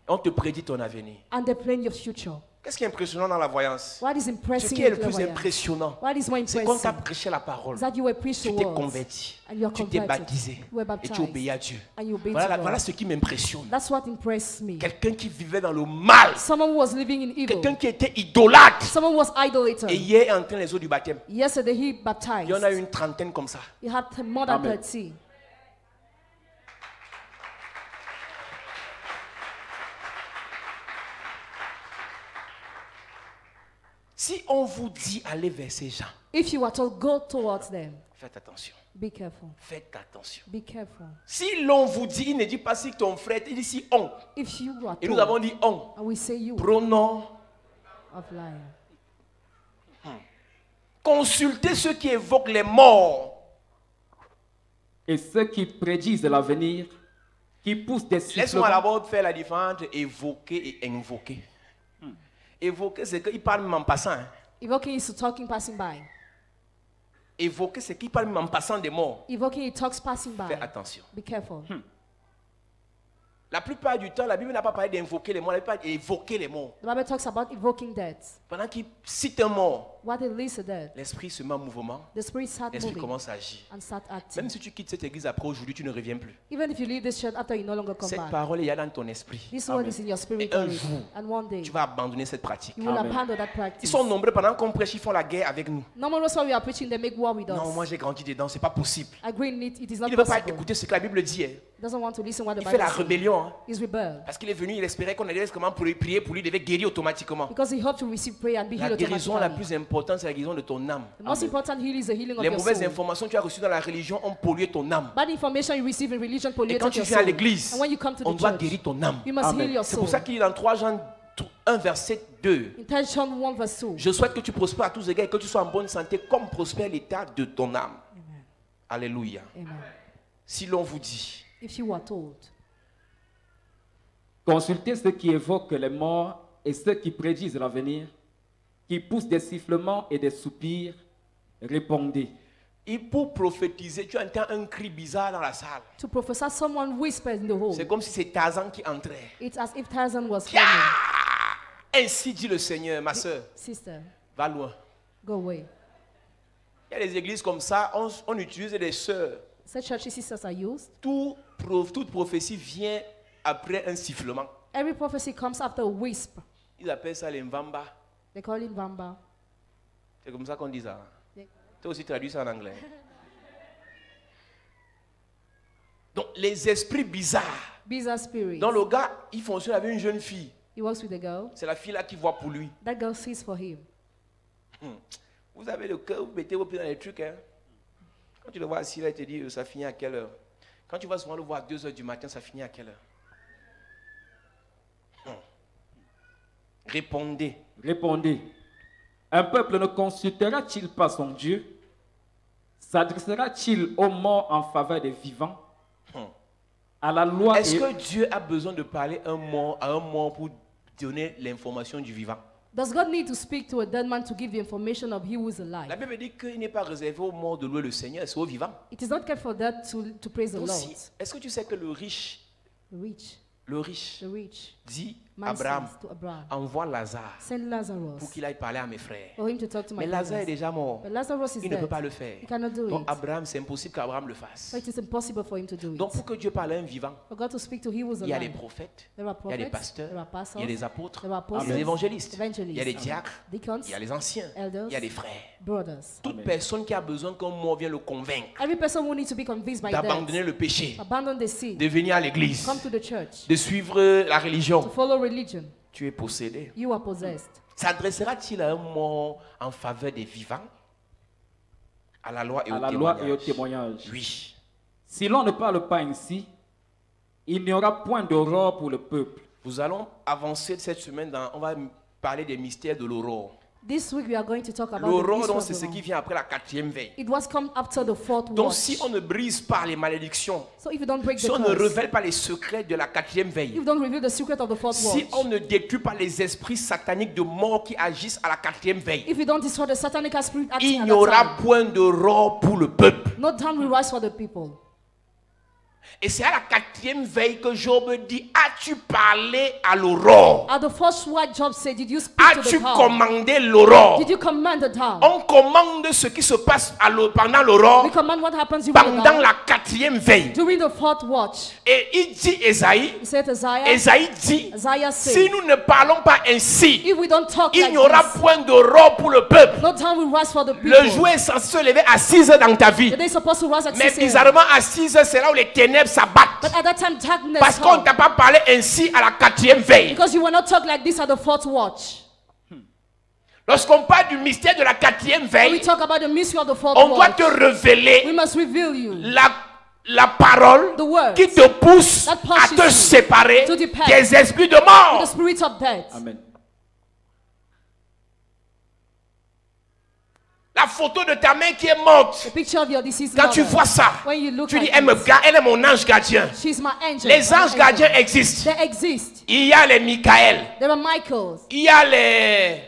on te prédit ton avenir. And they plan your future. Qu'est-ce qui est impressionnant dans la voyance? What is Ce impressing qui est le in plus clairvoyance? impressionnant, What is more c'est quand tu as impressive? prêché la parole, Is that you were preached tu the t'es words converti, and you are tu t'es converted. baptisé You were et baptized. tu obéis à Dieu. And you obey to Voilà, God. voilà ce qui m'impressionne. That's what impressed me. Quelqu'un qui vivait dans le mal, Someone who was living in evil. quelqu'un qui était idolâtre. Someone who was idolater. Et hier est entré les eaux du baptême. Yesterday he baptized. Il y en a une trentaine comme ça. He had more than Amen. 30. Si on vous dit aller vers ces gens, If you are told, go towards them. faites attention. Be careful. Faites attention. Be careful. Si l'on vous dit, il ne dit pas si ton frère, il dit si on. If you are Et nous told, avons dit on. and we say you Pronom. of liar. Consultez ceux qui évoquent les morts. Et ceux qui prédisent l'avenir, qui poussent des Laisse-moi sifflements. d'abord faire la différence entre évoquer et invoquer. Évoquer, c'est qu'il parle même en passant. Hein. Evoking is to talking passing by. Évoquer, c'est qu'il parle même en passant des morts. Evoking, it talks passing by. Fais attention. Be careful. La plupart du temps, la Bible n'a pas parlé d'invoquer les morts, la Bible parle d'évoquer les morts. The Bible talks about evoking death. Pendant qu'il cite un mort, What it leads to death. l'esprit se met en mouvement, The spirit start l'esprit moving commence à agir. and start acting. Même si tu quittes cette église après aujourd'hui, tu ne reviens plus. Even if you leave this church after you no longer come Cette back, parole il y a dans ton esprit. this word is in your spirit Et un already. jour, And one day, Tu vas abandonner cette pratique. you will Amen. abandon that Ils practice. sont nombreux pendant qu'on prêche, ils font la guerre avec nous. No one knows why we are preaching, they make war with us. Non, moi j'ai grandi dedans, c'est pas possible. Agreeing it is Il not ne veut pas possible. écouter ce que la Bible dit. Hein. Doesn't want to listen what the Il fait Bible la says. rébellion. Hein. He's rebelled. Parce qu'il est venu, il espérait qu'on allait comment pour prier pour lui, il devait guérir automatiquement. Because he hoped to receive prayer and be La healed guérison la automatically. plus importante, c'est la guérison de ton âme. The most important healing is the healing of Les your mauvaises soul. informations que tu as reçues dans la religion ont pollué ton âme. Bad information you receive in religion Et polluted quand tu your viens à soul. l'église, And when you come to on the doit church, guérir ton âme. you must Amen. heal your C'est soul. pour ça qu'il est dans 3 Jean 1 verset 2. In 10 John 1 verse 2. Je souhaite que tu prospères à tous égards et que tu sois en bonne santé comme prospère l'état de ton âme. Alléluia. Amen. Si l'on vous dit, If you are told, Consultez ceux qui évoquent les morts et ceux qui prédisent l'avenir, qui poussent des sifflements et des soupirs. Répondez. et pour prophétiser, tu entends un cri bizarre dans la salle. to prophesy, someone whispered in the hole. C'est comme si c'est Tarzan qui entrait. It's as if Tarzan was Yeah! coming. Ainsi dit le Seigneur, ma soeur, Sister, va loin. go away. Il y a des églises comme ça, on utilise des sœurs. Such church sisters are used. Toute prophétie vient après un sifflement. Every prophecy comes after a wisp. Ils appellent ça les mvamba. They call it Vamba. C'est comme ça qu'on dit ça. Yeah. Tu as aussi traduit ça en anglais. Donc, les esprits bizarres. Bizarre spirit. Donc, le gars, il fonctionne avec une jeune fille. He works with a girl. C'est la fille là qui voit pour lui. That girl sees for him. Vous avez le cœur, vous mettez vos pieds dans les trucs. Hein. Quand tu le vois assis là, il te dit, ça finit à quelle heure? Quand tu vas souvent le voir à 2 h du matin, ça finit à quelle heure? Répondez. Répondez. Un peuple ne consultera-t-il pas son Dieu? S'adressera-t-il aux morts en faveur des vivants? À la loi Est-ce que Dieu a besoin de parler à un mort pour donner l'information du vivant? Does God need to speak to a dead man to give the information of he who is alive? La Bible dit qu'il n'est pas réservé aux morts de louer le Seigneur, c'est aux vivants. It is not kept for that to praise the Lord. Aussi, est-ce que tu sais que le riche The rich dit man Abraham, says to Abraham, envoie Lazare send Lazarus pour qu'il aille parler à mes frères. for him to talk to my Mais Lazare est brothers. déjà mort. But Lazarus is Il ne peut dead. pas le faire. He cannot do Donc it. Abraham, c'est impossible qu'Abraham le fasse. So it is impossible for him to do Donc it. pour que Dieu parle à un vivant, For God to speak to he who is il y a les alive. prophètes, There are il y a les prophets, pasteurs, there are il y a apostles, les apôtres, there are il y a apostles, les évangélistes, evangelists, il y a les diacres, deacons, il y a les anciens, elders, il y a les frères. brothers. Toute personne qui a besoin qu'un mort vienne le convaincre Every person who needs to be convinced by d'abandonner that, le péché, abandon the sin, de venir à l'église, come to the church, de suivre la to religion, follow religion, tu es possédé. you are possessed. S'adressera-t-il à un mort en faveur des vivants? À la loi et à au la loi et au témoignage. témoignage. Oui. Si l'on ne parle pas ainsi, il n'y aura point d'aurore pour le peuple. Nous allons avancer cette semaine on va parler des mystères de l'aurore. This week we are going to talk about the L'aurore, mystery donc, of c'est the ce qui Lord. vient après la 4e veille. It was come after the fourth Donc, watch. si on ne brise pas les malédictions, So if you don't break the si on ne curse, révèle pas les secrets de la 4e if veille, you don't reveal the secret of the fourth si watch, on ne détruit pas les esprits sataniques de mort qui agissent à la 4e veille, if you don't destroy the satanic spirit acting il at n'y that aura time, point d'aurore pour le peuple. no time will rise for the people. Et c'est à la 4e veille que Job dit, as-tu parlé à l'aurore? At the first watch, Job said, did you speak to As-tu the town? commandé l'aurore? Did you command the town? On commande ce qui se passe pendant l'aurore We command what happens during the pendant dawn. la 4e veille. During the fourth watch, Et il dit, Esaïe, he said, Isaiah dit, said, si nous ne parlons pas ainsi, if we don't talk il like n'y aura this, point d'aurore pour le peuple. no time will rise for the people. Le jour est censé se lever à 6 heures dans ta vie. The day is supposed to rise at Mais 6 a.m. bizarrement, à 6 heures, c'est là où les ténèbres s'abattent. But at that time, darkness Parce qu'on ne comes. t'a pas parlé ainsi à la 4e veille. Because you will not talk like this at the fourth watch. Lorsqu'on parle du mystère de la 4e When we veille, talk about the mystery of the fourth on doit watch, te révéler we must reveal you la parole the words qui te pousse that à pushes te you séparer to depart des esprits de with the mort. spirit of death. Amen. La photo de ta mère qui est morte. The picture of your deceased Quand tu mother. vois ça, When you look tu dis, at elle this, elle est mon ange gardien. she's my angel. Les my anges angel. gardiens existent. They exist. Il y a les Michael, There are Michaels, il y a les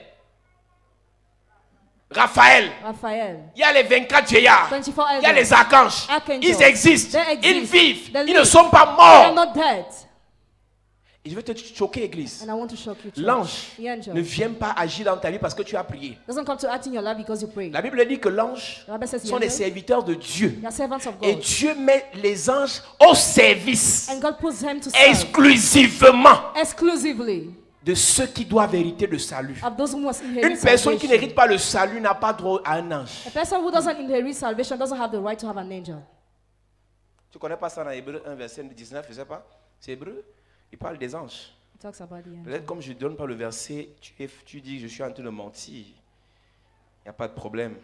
Raphaël, Raphael, il y a les 24 vieillards, 24 il y a elders. les archanges. Archangels. Ils existent, They ils exist. vivent, They ils ne live. sont pas They are morts. not dead. Et je vais te choquer, église. And I want to shock you. church. L'ange The angel ne vient pas agir dans ta vie parce que tu as prié. doesn't come to act in your life because you pray. La Bible dit que l'ange The Bible says the sont les angel, serviteurs de Dieu. they are servants of Et God. Dieu met les anges au service And God puts them to serve exclusivement exclusively de ceux qui doivent hériter le salut. of those who must Une inherit personne qui salvation. n'hérite pas le salut n'a pas droit à un ange. A person who doesn't inherit salvation doesn't have the right to have an angel. Tu connais pas ça dans Hébreu 1, verset 19, je ne sais pas. C'est Hébreu, il parle des anges. It talks about the angel. Peut-être comme je ne donne pas le verset, tu dis je suis en train de mentir. Il n'y a pas de problème.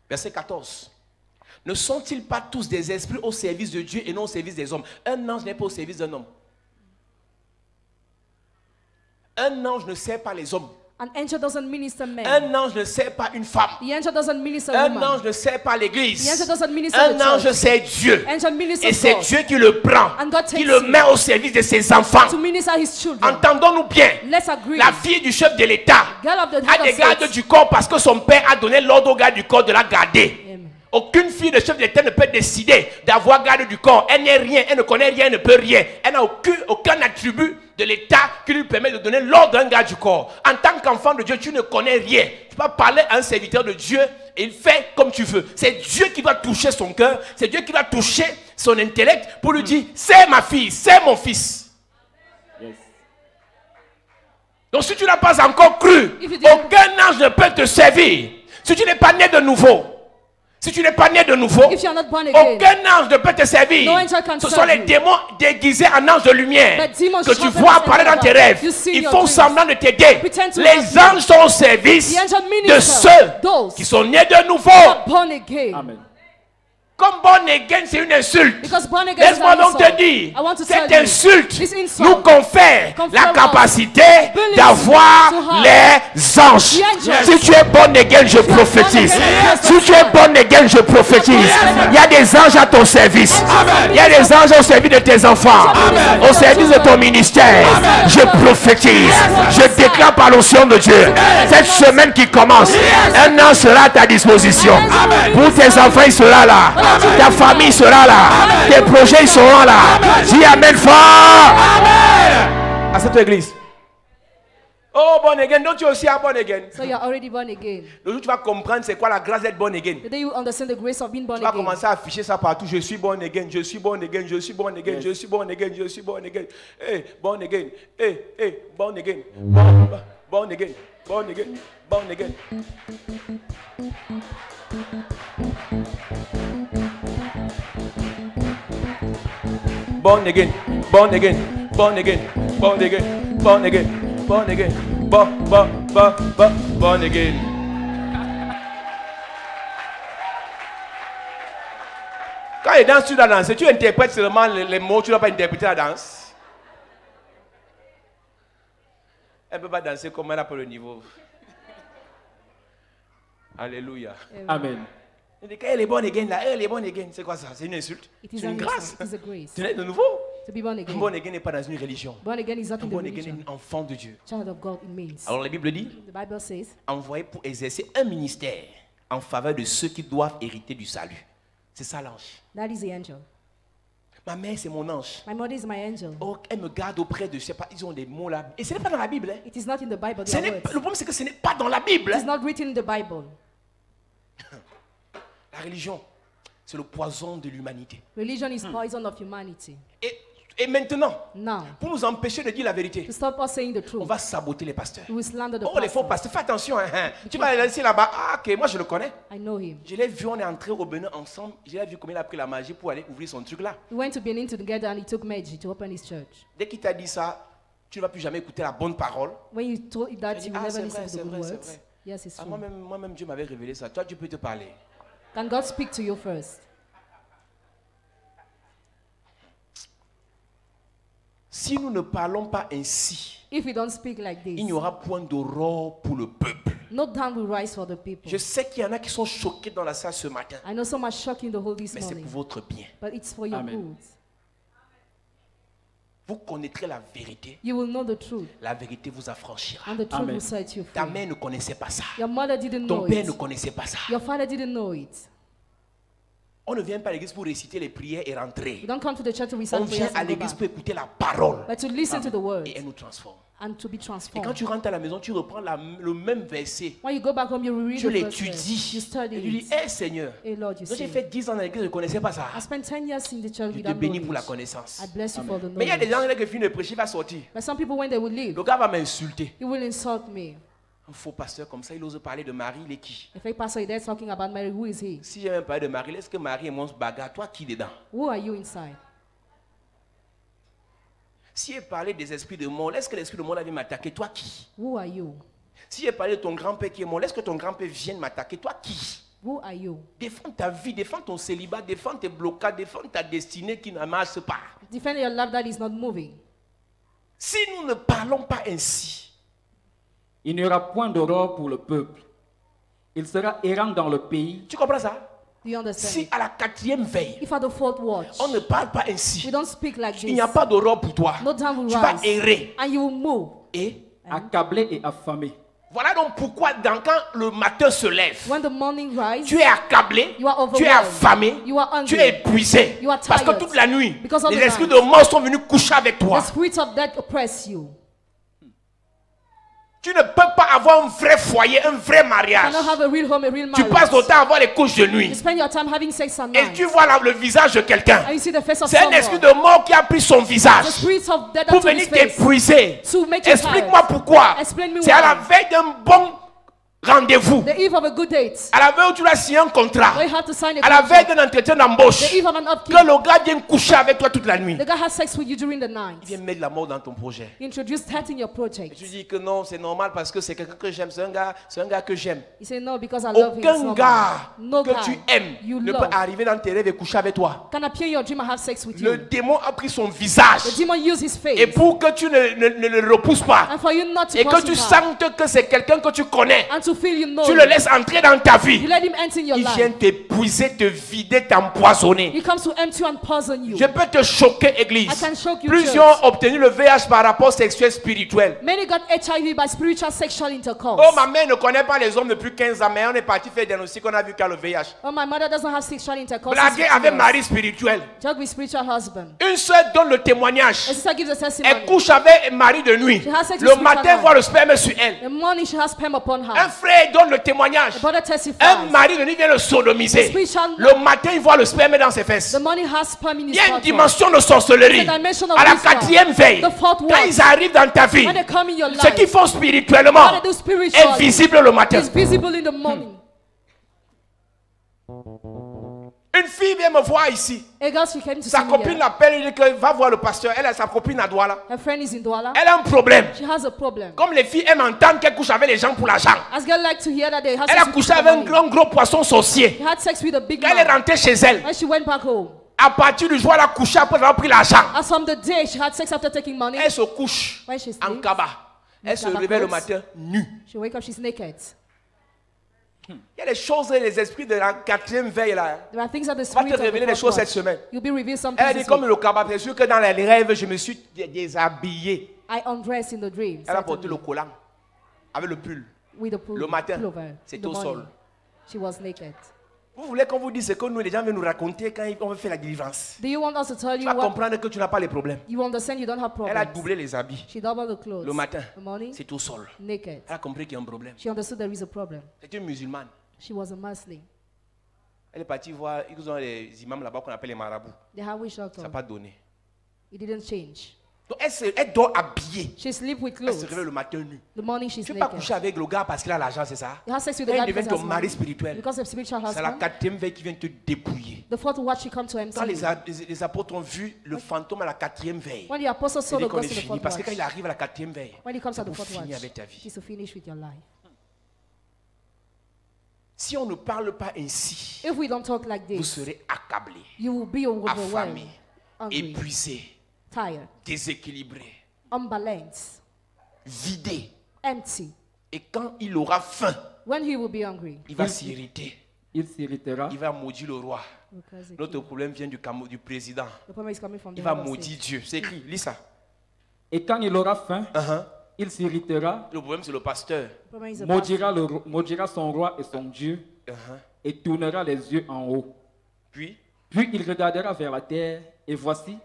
Verset 14. Ne sont-ils pas tous des esprits au service de Dieu et non au service des hommes? Un ange n'est pas au service d'un homme. Un ange ne sert pas les hommes. An angel doesn't minister men. Un ange ne sert pas une femme. The angel doesn't minister Un woman. ange ne sert pas l'église. The angel doesn't minister Un the ange church. sert Dieu. Angel ministers Et c'est God Dieu qui le prend, And God qui takes le him met au service de ses enfants. to minister his children. Entendons-nous bien. Let's agree. La fille du chef de l'État Girl of the a head des of gardes state. du corps parce que son père a donné l'ordre aux gardes du corps de la garder. Amen. Aucune fille de chef de l'État ne peut décider d'avoir garde du corps. Elle n'est rien, elle ne connaît rien, elle ne peut rien. Elle n'a aucun attribut de l'État qui lui permet de donner l'ordre d'un garde du corps. En tant qu'enfant de Dieu, tu ne connais rien. Tu peux parler à un serviteur de Dieu et il fait comme tu veux. C'est Dieu qui doit toucher son cœur, c'est Dieu qui doit toucher son intellect pour lui dire, c'est ma fille, c'est mon fils. Yes. Donc si tu n'as pas encore cru, If you didn't- aucun ange ne peut te servir. Si tu n'es pas né de nouveau, si tu n'es pas né de nouveau, If you are not born again, aucun ange ne peut te servir. No angel can Ce sont serve les you. démons déguisés en anges de lumière But demons que tu sharpen vois as apparaître dans tes angels. rêves. You see Ils your font dreams. semblant de t'aider. Pretend to Les help you. anges sont au service The angel de minister ceux those qui sont nés de nouveau. born again. Amen. Comme born again, c'est une insulte. Because born again is Laisse-moi an donc insult. te dire, I want to cette tell you, insulte this insult nous confère la confirms capacité ability d'avoir to have les anges. the angels. Si tu es born again, je prophétise. Si tu es born again, je prophétise. Il y a des anges à ton service. Il y a des anges au service de tes enfants, au service de ton ministère. Je prophétise. Je déclare par l'onction de Dieu. Cette semaine qui commence, un ange sera à ta disposition. Pour tes enfants, il sera là. Ta famille sera là. Tes projets ils seront là. Dis amen fort. À cette église. Oh, born again. Donc tu es aussi un born again. So you're already born again. Le jour où tu vas comprendre c'est quoi la grâce d'être born again. The day you understand the grace of being born Tu vas again. commencer à afficher ça partout. Je suis born again. Je suis born again. Je suis born again. Je suis born again. Je suis born again. Hey, born again. Hey, hey, born again. Born again. Born again. Born again. Born again, born again, born again, born again, born again, born again, born again. Quand il danse, tu dois danser. Tu interprètes seulement les mots, tu ne dois pas interpréter la danse. Elle ne peut pas danser comme elle a pas le niveau. Alléluia. Amen. Quand elle est born again, là, elle est born again. C'est quoi ça? C'est une insulte? It is C'est une an grâce. insult. It is a grace. Tu es de nouveau? To be born again. Born again n'est pas dans une religion. Born again is not in the Born again religion. est un enfant de Dieu. Child of God, it means. Alors la Bible dit, The Bible says, envoyé pour exercer un ministère en faveur de ceux qui doivent hériter du salut. C'est ça l'ange. that is the angel. Ma mère, c'est mon ange. My mother is my angel. Oh, elle me garde auprès de, je sais pas, ils ont des mots là. Et ce n'est pas dans la Bible. Hein. It is not in the Bible. Ce Their n'est words. pas- le problème, c'est que ce n'est pas dans la Bible. It is Hein. not written in the Bible. La religion, c'est le poison de l'humanité. Religion is poison of humanity. Et maintenant, Now, pour nous empêcher de dire la vérité, to stop us saying the on truth, va saboter les pasteurs. we will slander the Oh, les faux pastor. pasteurs, fais attention. Hein. Tu vas aller laisser là-bas. Ah, ok, moi je le connais. I know him. Je l'ai vu, on est entré au Bénin ensemble. Je l'ai vu comment il a pris la magie pour aller ouvrir son truc là. We went to Benin together and he took magic to open his church. Dès qu'il t'a dit ça, tu ne vas plus jamais écouter la bonne parole. When you told him that, J'ai dit, you will ah, never c'est listen vrai, to c'est the good vrai, c'est words. vrai. Yes, it's Ah, true. moi-même, Dieu m'avait révélé ça. Toi, Dieu peut te parler. Can God speak to you first? Si nous ne parlons pas ainsi, If we don't speak like il this, n'y aura point d'aurore pour le peuple. no down will rise for the people. Je sais qu'il y en a qui sont choqués dans la salle ce matin, I know some are shocking the whole this mais c'est morning, pour votre bien. but it's for your Amen. good. Vous connaîtrez la vérité. You will know the truth, La vérité vous affranchira. and the truth Amen. will set you Ta free. mère ne connaissait pas ça. Your mother didn't Ton know père ne it. connaissait pas ça. Your father didn't know it. On ne vient pas à l'église pour réciter les prières et rentrer. You don't come to the church to On recite vient prayers à and go l'église back, pour écouter la parole. but to listen to the word Et elle nous transforme. and to be Et quand transformed. tu rentres à la maison, tu reprends le même verset. When you go back home, you read Tu the verse. l'étudies. You study Et tu dis, it. hé Seigneur, Hey Lord, you moi, j'ai say, fait 10 ans dans l'église, je ne connaissais pas ça. I spent 10 years in the church Je te without bénis pour la knowledge. connaissance. I bless you for the Mais il y a des gens knowledge. là qui finissent de prêcher, il va sortir. But some people, when they will leave, Le gars va m'insulter. he will insult me. Un faux pasteur comme ça, il ose parler de Marie, il est qui? A fake pastor is there talking about Mary. Who is he? Si j'ai même parlé de Marie, est-ce que Marie et moi on se bagarre? Toi qui dedans? Who are you inside? Si j'ai parlé des esprits de mort, est-ce que l'esprit de mort vient m'attaquer? Toi qui? Who are you? Si j'ai parlé de ton grand-père qui est mort, est-ce que ton grand-père vient m'attaquer? Toi qui? Who are you? Défends ta vie, défends ton célibat, défends tes blocades, défends ta destinée qui ne marche pas. Defend your life that is not moving. Si nous ne parlons pas ainsi, Il n'y aura point d'aurore pour le peuple. Il sera errant dans le pays. tu comprends ça? Do you understand? Si à la 4e veille, If at the fourth watch, on ne parle pas we ainsi, don't speak like il n'y a this, pas d'aurore pour toi. no down will Tu vas rise, errer. and you will move. Et Accablé et affamé. voilà donc pourquoi quand le matin se lève, When the morning rises, tu es accablé, You are tu es overwhelmed. affamé, You are hungry. tu es épuisé. You are Parce que tired. toute la nuit, Because all les the esprits night. de mort sont venus coucher avec toi. the spirits of death oppress you. Tu ne peux pas avoir un vrai foyer, un vrai You mariage. cannot have a real home, a real Tu passes ton marriage. temps à avoir les couches de You nuit. spend your time having sex at Et night, tu vois là le visage de quelqu'un. and you see the face of C'est un esprit someone. de mort qui a pris son visage The spirits of death pour that took his venir face. t'épuiser. To make you Explique-moi tired. pourquoi. Explain me C'est à la why. veille d'un bon rendez-vous, the eve of a good date, à la veille où tu dois signer un contrat, where you have to sign a à la veille contract, d'un entretien d'embauche, the eve of an que upkeep, le gars vienne coucher avec toi toute la nuit. the guy has sex with you during the night. Il vient mettre la mort dans ton projet. You introduce that in your Et project. tu dis que non, c'est normal parce que c'est quelqu'un que j'aime, c'est un gars que j'aime. You say no because I love him. It's Aucun normal. gars No que guy tu aimes you ne peut love arriver dans tes rêves et coucher avec toi. can appear in your dream and have sex with Le you. démon a pris son visage. The demon used his face. Et pour que tu ne le repousses pas, And for you not to et que cross tu him out, sentes que c'est quelqu'un que tu connais, and to feel you know tu him, le laisses entrer dans ta you vie. let him enter in your Il vient life. t'épuiser, te vider, t'empoisonner. He comes to empty and poison you. Je peux te choquer, I église. can shock you, Plusieurs church. ont obtenu le VIH par rapport sexuel spirituel. Many got HIV by spiritual sexual intercourse. Oh, ma mère ne connaît pas les hommes depuis 15 ans, mais on est parti faire diagnostic, on a vu qu'il y a le VIH. Oh, my mother doesn't have sexual intercourse. Blaguer since 15 avec years. mari spirituel. Joke with spiritual husband. Une sœur donne le témoignage. A sister gives a testimony. Elle couche avec un mari de nuit. She has sex with Le matin, spiritual voit le sperme sur elle. The morning she has sperm upon Un her. frère donne le témoignage. The brother testifies. Un mari de nuit vient le sodomiser. The spiritual- Le matin, il voit le sperme dans ses fesses. The morning has sperm in Il his y a une bottom. dimension de sorcellerie. The dimension of À la wisdom. 4e veille, The fourth quand watch. ils arrivent dans ta vie, When they come in your ce qu'ils life, font spirituellement what they do spiritually est visible le matin. is visible in the morning. Une fille vient me voir ici. A girl, she came to Sa see me copine here. l'appelle et dit que va voir le pasteur. Elle a sa copine à Douala. Her friend is in Douala. Elle a un problème. She has a problem. Comme les filles aiment entendre qu'elle couche avec les gens pour l'argent. As girl like to hear that they have Elle sex a with couché people avec un for money. gros poisson sorcier. She had sex with a big Quand elle est man. rentrée chez elle, When she went back home, à partir du jour où elle a couché après avoir pris l'argent, as from the day she had sex after taking money, elle se couche when she en sleeps, cabas. Elle se cabas réveille le clothes. matin nue. she wake up, she's naked. Il y a des choses, les esprits de la 4e veille là. There are things that the On va spirit te of révéler the des fourth choses cette watch. semaine. You'll be revealed something Elle a dit this comme week. le cabas, c'est sûr que dans les rêves, je me suis déshabillé. I undressed in the dream. Elle a porté le certainly, collant avec le pull. with the Le matin, pullover. c'est In the au sol. morning, she was naked. Vous voulez qu'on vous dise ce que nous, les gens viennent nous raconter quand on veut faire la délivrance. Do you want us to tell Tu you vas what? comprendre que tu n'as pas les problèmes. You understand you don't have Elle a problems. doublé les habits. She doubled the clothes. Le matin, The morning, c'est au sol. naked. Elle a compris qu'il y a un problème. She understood there is a problem. C'est une musulmane. She was a Muslim. Elle est partie voir, ils ont les imams là-bas qu'on appelle les marabouts. They had witch Ça doctor. n'a pas donné. It didn't change. Donc elle dort habillée. She sleep with Elle se clothes. réveille le matin nu. The morning she's Tu ne peux pas naked. coucher avec le gars parce qu'il a l'argent, c'est ça? You have sex with the Elle guy devient because he ton has mari money. spirituel. Because of spiritual C'est la husband. 4e veille qui vient te dépouiller. The fourth watch she come to empty Quand you. les apôtres ont vu le fantôme à la 4e veille, When the apostles c'est saw dit the qu'on est ghost in the fini. fourth Parce que quand watch, il arrive à la 4e veille, when he comes c'est at the pour fourth finir watch, avec ta vie. it's to finish with your life. Si on ne parle pas ainsi, If we don't talk like vous this, serez accablé, you will be overwhelmed, affamé, hungry, épuisé, tired, déséquilibré, unbalanced, vidé. empty. Et quand il aura faim, When he will be hungry, il va s'irriter. Il s'irritera. Il va maudire le roi. because Notre problème vient du président. the problem is coming from the Il va head of maudire state. Dieu. C'est écrit, lis ça. Et quand il aura faim, Uh-huh. il s'irritera, Le problème, c'est le pasteur. The problem is the maudira son roi et son Dieu, Uh-huh. et tournera les yeux en haut. Puis, Puis il regardera vers la terre, et voici,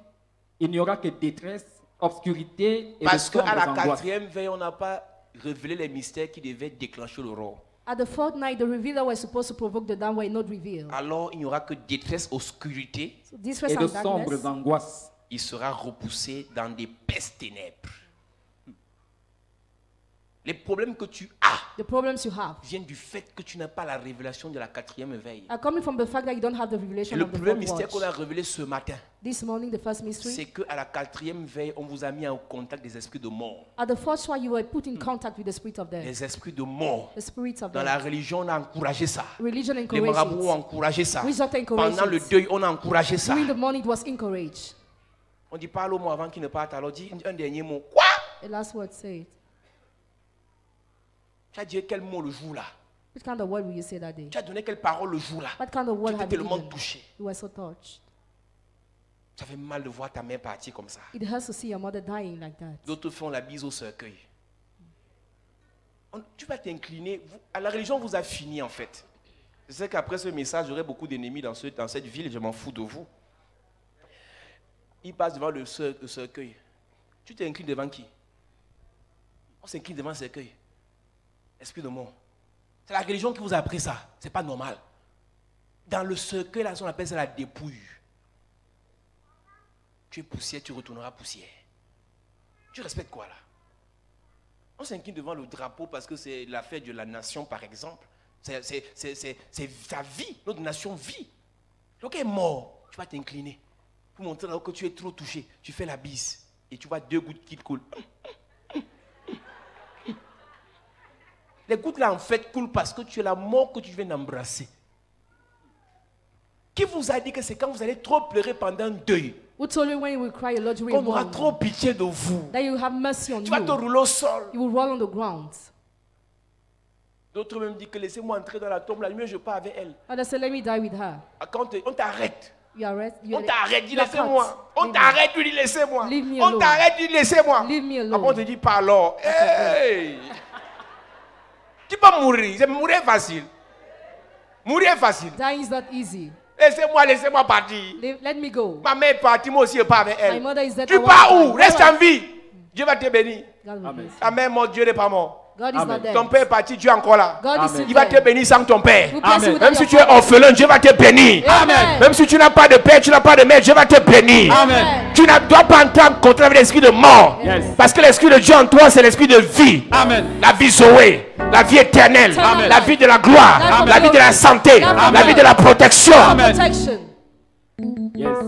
il n'y aura que détresse, obscurité et parce de qu'à sombres la angoisses. 4e veille, on n'a pas révélé les mystères qui devaient déclencher le roi. At the fourth night, the reveal that was supposed to provoke the down were not revealed. Alors, il n'y aura que détresse, obscurité. So distress Et de and sombres darkness, angoisses. Il sera repoussé dans des pestes ténèbres. Les problèmes que tu as the problems you have, viennent du fait que tu n'as pas la révélation de la 4e veille. are coming from the fact that you don't have the Et revelation le of the premier fourth mystère watch. qu'on a révélé ce matin, This morning, the first mystery, c'est qu'à la 4e veille, on vous a mis en contact des esprits de mort. at the fourth one, you were put in contact with the spirit of death. Les esprits de mort. The spirit of Dans la death. religion, on a encouragé ça. Religion Les encourages marabouts ont it. encouragé ça. Witch doctor encourages Pendant le it. deuil, on a encouragé ça. During the morning, it was encouraged. On dit parle au mot avant qu'il ne parte. Alors dis un dernier mot. Quoi? The last word said, Tu as dit quel mot le jour-là? which kind of word will you say that day? Tu as donné quelle parole le jour-là? What kind of word Tu étais have you tellement given? touché. You were so touched. Ça fait mal de voir ta mère partir comme ça. It hurts to see your mother dying like that. D'autres font la bise au cercueil. Tu vas t'incliner. À la religion vous a fini en fait. Je sais qu'après ce message, j'aurai beaucoup d'ennemis dans cette ville. Je m'en fous de vous. Ils passent devant le cercueil. Tu t'inclines devant qui? On s'incline devant le cercueil. Esprit de mort. C'est la religion qui vous a appris ça. C'est pas normal. Dans le cercueil, là, on appelle ça la dépouille. Tu es poussière, tu retourneras poussière. Tu respectes quoi là? On s'incline devant le drapeau parce que c'est la fête de la nation, par exemple. C'est sa vie, notre nation vit. Donc, elle est mort, tu vas t'incliner. Pour montrer que tu es trop touché, tu fais la bise. Et tu vois 2 gouttes qui te coulent. Les gouttes là, en fait, coulent parce que tu es la mort que tu viens d'embrasser. Qui vous a dit que c'est quand vous allez trop pleurer pendant un deuil Who told you when you will cry a lot during qu'on aura mourning, trop pitié de vous? that you have mercy on Tu vas te you? rouler au sol. You will roll on the ground. D'autres même disent que laissez-moi entrer dans la tombe, la mieux je pars avec elle. Others say, let me die with her. Quand on t'arrête, You are right. on t'arrête, dis you are laissez-moi. cut. On Leave me. t'arrête, tu dis laissez-moi. Leave me On alone. t'arrête, tu dis laissez-moi. Leave me alone. Après on te dit pas alors. Hey. Tu peux mourir, c'est mourir facile. Mourir facile. Dying is not easy. Laissez-moi partir. Let me go. Ma mère est partie, moi aussi je pars avec elle. My mother is dead. I Tu want pars to où? die. Reste en vie. Dieu va te bénir. God will Amen. bless Ta mère est morte, Dieu n'est pas mort. you. God is Amen. not dead. Ton père est parti, Dieu est encore là. God is Amen. still Il va te there. bénir sans ton père. He will bless you Amen. without Même si your tu es father. orphelin, Dieu va te bénir. Amen. Même si tu n'as pas de père, tu n'as pas de mère, Dieu va te bénir. Amen. Tu ne dois pas entrer en contact avec l'esprit de mort. Yes. Parce que l'esprit de Dieu en toi, c'est l'esprit de vie. Amen. La vie Zoé, la vie éternelle, Amen. la vie de la gloire, Amen. la vie de la santé, Amen. la vie de la protection. Amen. Protection. Yes.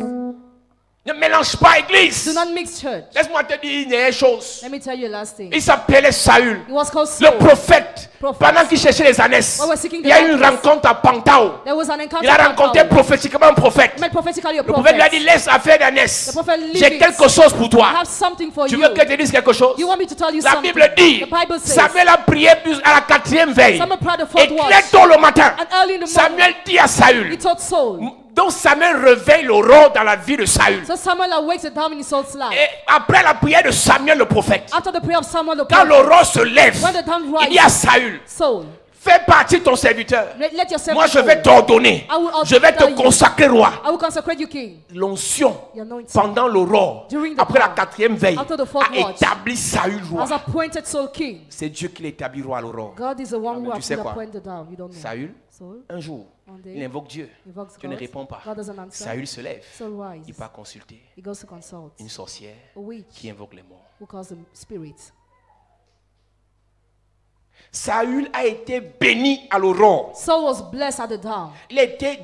Ne mélange pas église. Do not mix church. Laisse-moi te dire une chose. Let me tell you a last thing. Il s'appelait Saül. He was called Le Saul. prophète, Prophet. pendant qu'il cherchait les ânesses, While we're seeking the il y a eu une ânesses, rencontre à Pantao. There was an encounter. Il a with rencontré Paul. prophétiquement un prophète. Met prophetically a Le prophète lui a dit, prophet. laisse affaire d'ânesse. The prophet leave J'ai it. quelque chose pour I toi. have something for Tu you. veux que je te dise quelque chose? You want me to tell you La something? Bible dit, The Bible says, Samuel a prié à la 4e veille. Samuel prayed the fourth Et watch. très tôt le matin, And early in the morning, Samuel dit à he Saül. told Saul. Donc Samuel réveille l'aurore dans la vie de Saül. So Samuel awakes the down in Saul's life. Et après la prière de Samuel le prophète, After the prayer of Samuel the quand prophet, l'aurore se lève, when the dawn il dit à rises, Saül, Saul, fais partie de ton serviteur. let yourself Moi je go. vais t'ordonner. I will Je vais te order you. consacrer roi. I will consecrate you king. L'onction The anointing pendant l'aurore, During the après la dawn, 4e veille, after the fourth a watch, établi Saül roi. has appointed Saul king. C'est Dieu qui l'établit roi à l'aurore. God is the one who Tu has sais been quoi? appointed down. You don't know. Saül, Saul, un jour, one day, il invoque Dieu. invokes Dieu ne God. répond pas. God doesn't answer. Saül se lève. Saul rises. Il part consulter He goes to consult une sorcière a witch qui invoque les morts. who calls him spirit. Saül a été béni à l'aurore. Saul was blessed at the dawn. Il était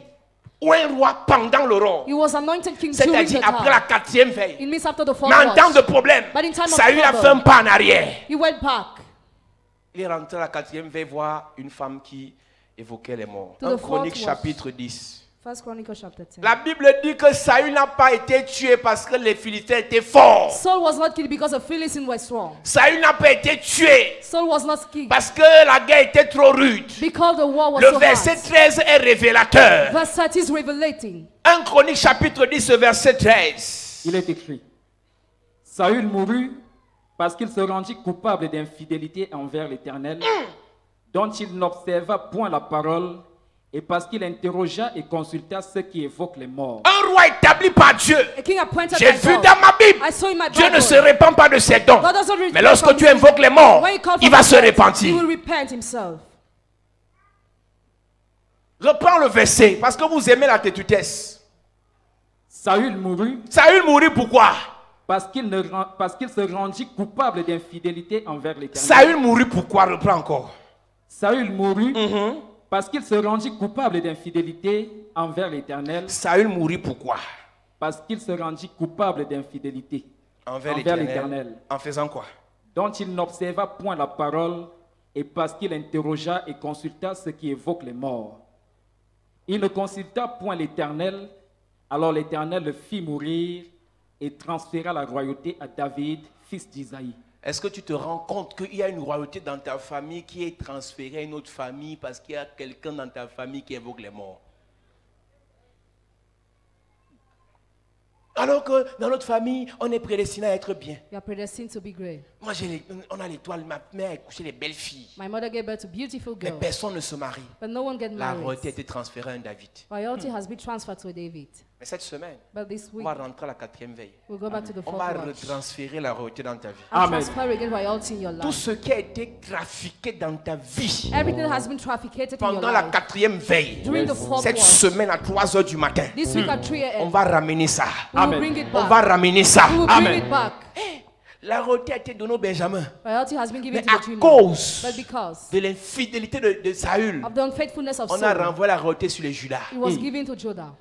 un roi pendant l'aurore. He was anointed king during the C'est-à-dire après la dawn. 4e veille. It means after the fourth Mais en temps de watch. problème, But in time of Saül a trouble, fait un pas en arrière. He went back Il est rentré à la 4e veille voir une femme qui évoquait les morts. To En the Chronique fourth watch. chapitre 10. First Chronicles chapter 10. La Bible dit que Saül n'a pas été tué parce que les Philistins étaient forts. Saul was not killed because the Philistines were strong. Saül n'a pas été tué Saul was not killed parce que la guerre était trop rude. because the war was Le so verset hard. 13 est révélateur. Verse 30 is revelating. 1 Chronique chapitre 10, verset 13. Il est écrit, Saül mourut parce qu'il se rendit coupable d'infidélité envers l'Éternel, dont il n'observa point la parole, et parce qu'il interrogea et consulta ceux qui évoquent les morts. Un roi établi par Dieu. A king appointed J'ai by vu God. dans ma Bible. I saw in my Dieu Bible. ne se répand pas de ses dons. God doesn't repent Mais lorsque from tu his- invoques les morts, When you call il for va the se dead, He repentir. will repent himself. Reprends le verset parce que vous aimez la tétutesse. Saül mourut Saül mourut pourquoi? parce qu'il se rendit coupable d'infidélité envers l'Éternel. Saül mourut pourquoi? Reprends encore. Saül mourut parce qu'il se rendit coupable d'infidélité envers l'Éternel, Saül mourut pourquoi? parce qu'il se rendit coupable d'infidélité Envers envers l'Éternel. l'Éternel, En faisant quoi? dont il n'observa point la parole, et parce qu'il interrogea et consulta ceux qui évoquent les morts. Il ne consulta point l'Éternel, alors l'Éternel le fit mourir et transféra la royauté à David, fils d'Isaïe. Est-ce que tu te rends compte qu'il y a une royauté dans ta famille qui est transférée à une autre famille parce qu'il y a quelqu'un dans ta famille qui évoque les morts? Alors que dans notre famille, on est prédestiné à être bien. You are predestined to be great. Moi, on a l'étoile, ma mère a couché les belles filles. My mother gave birth to beautiful Mais girls, personne ne se marie. but no one get La royauté a married. été transférée à un David. Royalty has been transferred to a David. Mais cette semaine, But this on week, va rentrer à la 4e veille. we'll go back to the On fourth va watch retransférer la royauté dans ta vie. and Amen. transfer again royalty in your Tout life. ce qui a été trafiqué dans ta vie Everything that has been trafficated in your pendant la life 4e veille, during the fourth cette watch. semaine à 3 heures du matin, This week at 3 on a.m. va ramener ça. We will Amen. bring it On back. va ramener ça. We will Amen. bring it back. La royauté a été donnée au Benjamin. Royalty has been given Mais to à the Judah. cause But because de l'infidélité de Saül, of the unfaithfulness of on a Saul, renvoyé la royauté sur les Judas. it was given to Judah.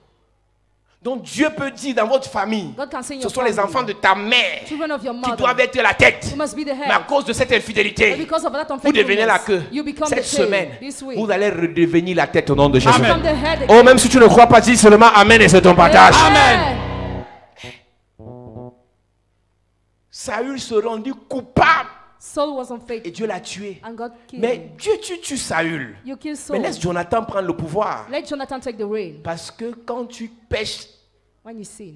Donc Dieu peut dire dans votre famille, God can say in ce your sont les family, enfants de ta mère children of your qui mother, doivent être la tête. you must be the Mais à head. cause de cette infidélité, But because of that vous devenez la queue. unfaithfulness, you become Cette the tail semaine, this week. vous allez redevenir la tête au nom de Jésus. You become the head Oh, again. même si tu ne crois pas, dis seulement Amen et c'est ton partage. Amen. Saül se rendit coupable Saul was et unfaithful, Dieu l'a tué. and God killed Mais him. Dieu tue Saül. You kill Mais Saul. laisse Jonathan prendre le pouvoir. Let Jonathan take the reign. Parce que quand tu pèches When you sin,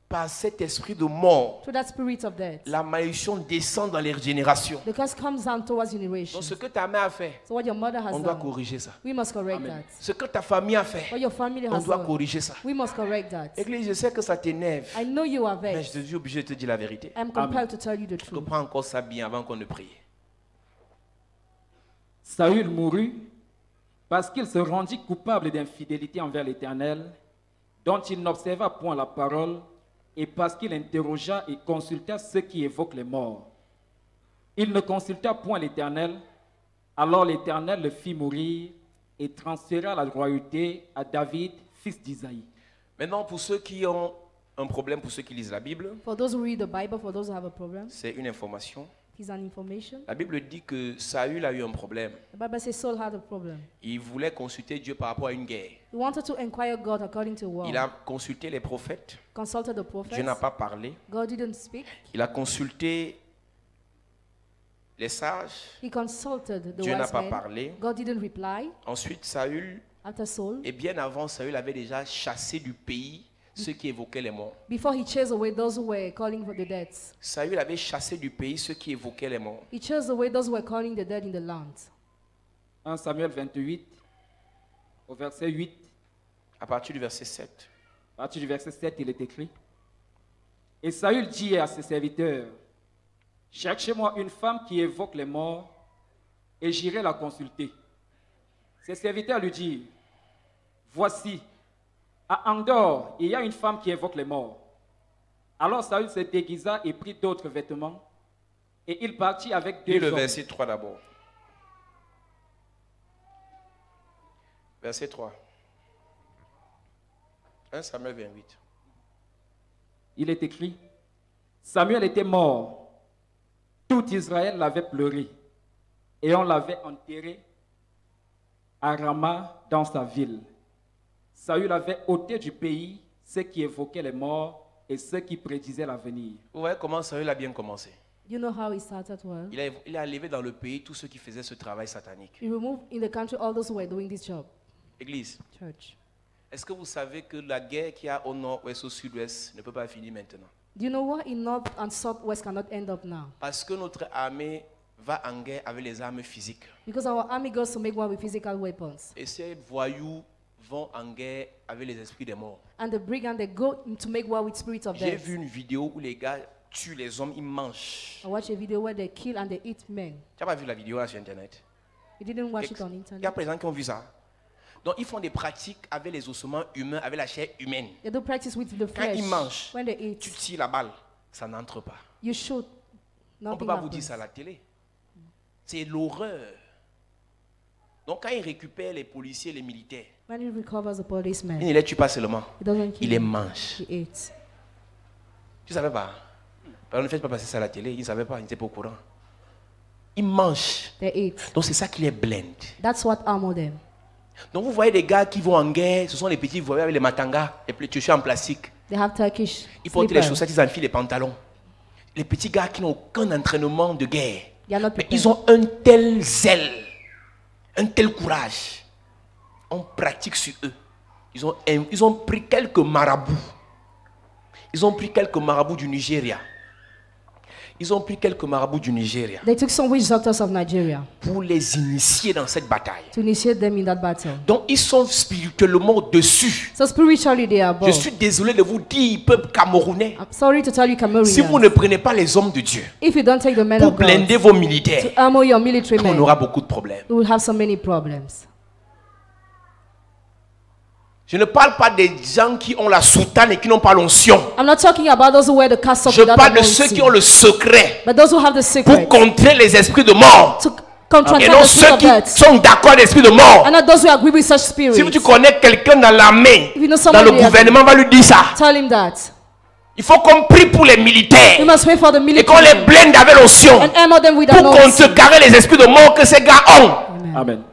par cet esprit de mort, through that spirit of death, la malédiction descend dans les générations. the curse comes down towards generation. Donc ce que ta mère a fait, So what your mother has on doit done, corriger ça. we must correct that. Ce que ta famille a fait, What your family on has doit done, corriger ça. we must correct that. Église, je sais que ça t'énerve, I know you are mais vexed. je suis obligé de te dire la vérité. I'm compelled to tell you the Je truth. prends encore ça bien avant qu'on ne prie. Saül mourut parce qu'il se rendit coupable d'infidélité envers l'Éternel, dont il n'observa point la parole, et parce qu'il interrogea et consulta ceux qui évoquent les morts. Il ne consulta point l'Éternel, alors l'Éternel le fit mourir et transféra la royauté à David, fils d'Isaïe. Maintenant, pour ceux qui ont un problème, pour ceux qui lisent la Bible, For those who read the Bible, for those who have a problem, c'est une information. it's an information. La Bible dit que Saül a eu un problème. The Bible says Saul had a problem. Il voulait consulter Dieu par rapport à une guerre. He wanted to inquire God according to what? Il a consulté les prophètes. Consulted the prophets. Dieu n'a pas parlé. God didn't speak. Il a consulté les sages. He consulted the Dieu n'a wise pas men. parlé. God didn't reply. Ensuite, Saül, After Saul, et bien avant, Saül avait déjà chassé du pays ceux qui évoquaient les morts. before he chased away those who were calling for the dead, Saül avait chassé du pays ceux qui évoquaient les morts. he chased away those who were calling the dead in the land. 1 Samuel 28, au verset 8, À partir du verset 7. à partir du verset 7, il est écrit: Et Saül dit à ses serviteurs: Cherchez-moi une femme qui évoque les morts, et j'irai la consulter. Ses serviteurs lui dirent: Voici, à Andorre, il y a une femme qui évoque les morts. Alors Saül se déguisa et prit d'autres vêtements, et il partit avec Lis deux le hommes. verset 3 d'abord. Verset 3. 1 Samuel 28. Il est écrit: Samuel était mort. Tout Israël l'avait pleuré, et on l'avait enterré à Rama dans sa ville. Saül avait ôté du pays ceux qui évoquaient les morts et ceux qui prédisaient l'avenir. Vous voyez comment Saül a bien commencé. You know how he started well? Il a enlevé dans le pays tous ceux qui faisaient ce travail satanique. He removed in the country all those who were doing this job. Église, Church. est-ce que vous savez que la guerre qu'il y a au nord-ouest, au sud-ouest ne peut pas finir maintenant? Do you know what in North and Southwest cannot end up now? Parce que notre armée va en guerre avec les armes physiques. Because our army goes to make war with physical weapons. Et ces voyous vont en guerre avec les esprits des morts. And the brigand, they go to make war with spirits of J'ai death. vu une vidéo où les gars tuent les hommes, ils mangent. I watched a video where they kill and they eat men. Tu n'as pas vu la vidéo là sur Internet? You didn't watch it on Il y a internet. plein de gens qui ont vu ça. Donc ils font des pratiques avec les ossements humains, avec la chair humaine. They do practice with the Quand flesh. ils mangent, When they tu eat, tires la balle, ça n'entre pas. you shoot. On ne peut Nothing pas vous dire happens. ça à la télé. C'est l'horreur. Donc quand ils récupèrent les policiers, les militaires, When he recovers the policeman, ils ne les tuent pas seulement, he doesn't kill ils les them. mangent. He eats. Tu ne savais pas? Alors ne faites pas passer ça à la télé, ils ne savaient pas, ils n'étaient pas au courant. Ils mangent. They eat. Donc c'est ça qui les blende. That's what armor them. Donc vous voyez des gars qui vont en guerre, ce sont les petits voyous avec les matangas, les petits en plastique. They have Turkish Ils portent les slippers. chaussettes, ils enfilent les pantalons. Les petits gars qui n'ont aucun entraînement de guerre. They are not Mais prepared. ils ont un tel zèle, un tel courage. On pratique sur eux. Ils ont pris quelques marabouts. Ils ont pris quelques marabouts du Nigeria. Ils ont pris quelques marabouts du Nigeria They took some witch doctors of Nigeria pour les initier dans cette bataille. to initiate them in that battle. Donc ils sont spirituellement au-dessus. So spiritually they are Je above. suis désolé de vous dire, peuple camerounais, I'm sorry to tell you, Cameroonians, si vous ne prenez pas les hommes de Dieu if you don't take the men pour of God blinder vos militaires, to armor your military on men, aura beaucoup de problèmes. you will have so many problems. Je ne parle pas des gens qui ont la soutane et qui n'ont pas l'onction. I'm not talking about those who wear the cassock Je without parle de ceux qui ont le secret but those who have the pour secret contrer les esprits de mort. to contract Et non the spirit ceux of qui death. sont d'accord avec l'esprit de mort. And not those who agree with such spirits. Si tu connais quelqu'un dans l'armée, If you know dans somebody le gouvernement, va lui dire ça. Tell him that. Il faut qu'on prie pour les militaires We must pray for the et qu'on les military blinde avec l'onction and armor them with pour anointing. contrecarrer les esprits de mort que ces gars ont. Amen.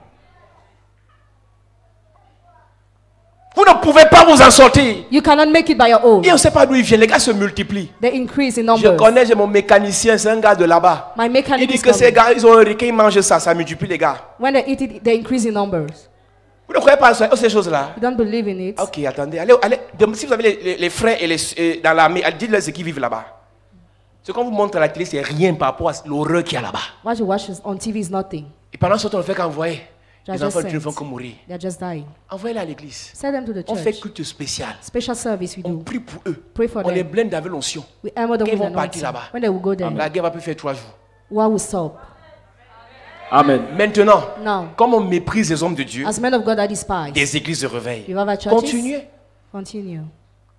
Vous ne pouvez pas vous en sortir. You cannot make it by your own. Et on ne sait pas d'où ils viennent. Les gars se multiplient. They increase in Je numbers. connais, j'ai mon mécanicien, c'est un gars de là-bas. My Il mechanic dit is que ces coming. gars, ils ont un requin, ils mangent ça, ça multiplie les gars. When they eat it, they increase in numbers. Vous ne croyez pas à ces choses-là? You don't believe in it. Ok, attendez. Allez, si vous avez les frères et dans l'armée, dites-leur ceux qui vivent là-bas. Ce qu'on vous montre à la télé, c'est rien par rapport à l'horreur qu'il y a là-bas. What you watch on TV is nothing. Et pendant ce temps, on ne fait qu'envoyer. Les Just enfants sent. ne font que mourir. They're just dying. Envoyez-les à l'église. Send them to the On fait church. culte spécial. Special service we On do. prie pour eux. Pray for On les them. blinde avec l'onction. We armor them Quand ils with vont partir anointing. là-bas, When they will go there, la guerre va plus faire 3 jours. war will stop. Amen. Maintenant, Now, comme on méprise les hommes de Dieu, as men of God are despised, des églises se réveillent. revival churches Continuez. continue.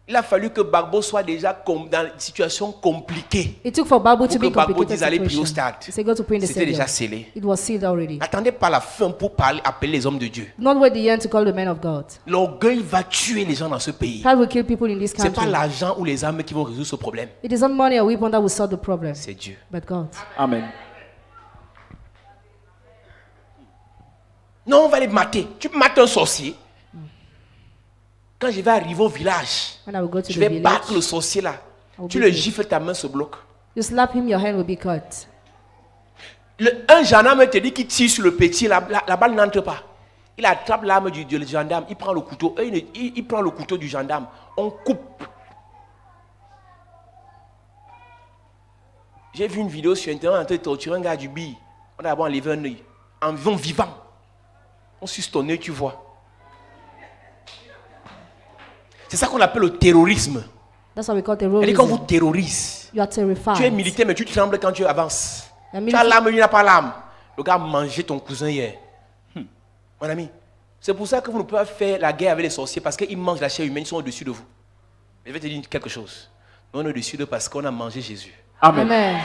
Il a fallu que Gbagbo soit déjà dans une situation compliquée. It took for Bible to Pour be que Gbagbo complicated dise aller prier au situation. stade. He said, go to pray in the C'était déjà stadium. scellé. It was sealed already. Attendez pas la fin pour parler, appeler les hommes de Dieu. Not wait the end to call the men of God. L'orgueil va tuer les gens dans ce pays. Pride will kill people in this Ce n'est pas country. l'argent ou les armes qui vont résoudre ce problème. It is not money or weapon that will solve the problem, C'est Dieu. but God. Amen. Non, on va les mater. Tu mates un sorcier. Quand je vais arriver au village, When I will go to je the vais village, battre le sorcier là. will Tu beat le him. gifles, ta main se bloque. You slap him, your hand will be cut. Un gendarme te dit qu'il tire sur le petit, la balle n'entre pas. Il attrape l'arme du gendarme, il prend le couteau. Il prend le couteau du gendarme. On coupe. J'ai vu une vidéo sur internet en train de torturer un gars du billes. On a d'abord enlevé un œil. En vivant. On suce ton œil, tu vois. C'est ça qu'on appelle le terrorisme. That's what we call Et quand vous terrorism. terrorisez, You are terrified. tu es militaire, mais tu trembles quand tu avances. La Tu as militaire- l'arme, il n'a pas l'arme. Le gars a mangé ton cousin hier. Mon ami, c'est pour ça que vous ne pouvez pas faire la guerre avec les sorciers parce qu'ils mangent la chair humaine, ils sont au-dessus de vous. Mais je vais te dire quelque chose. Nous, on est au-dessus d'eux parce qu'on a mangé Jésus. Amen. Amen.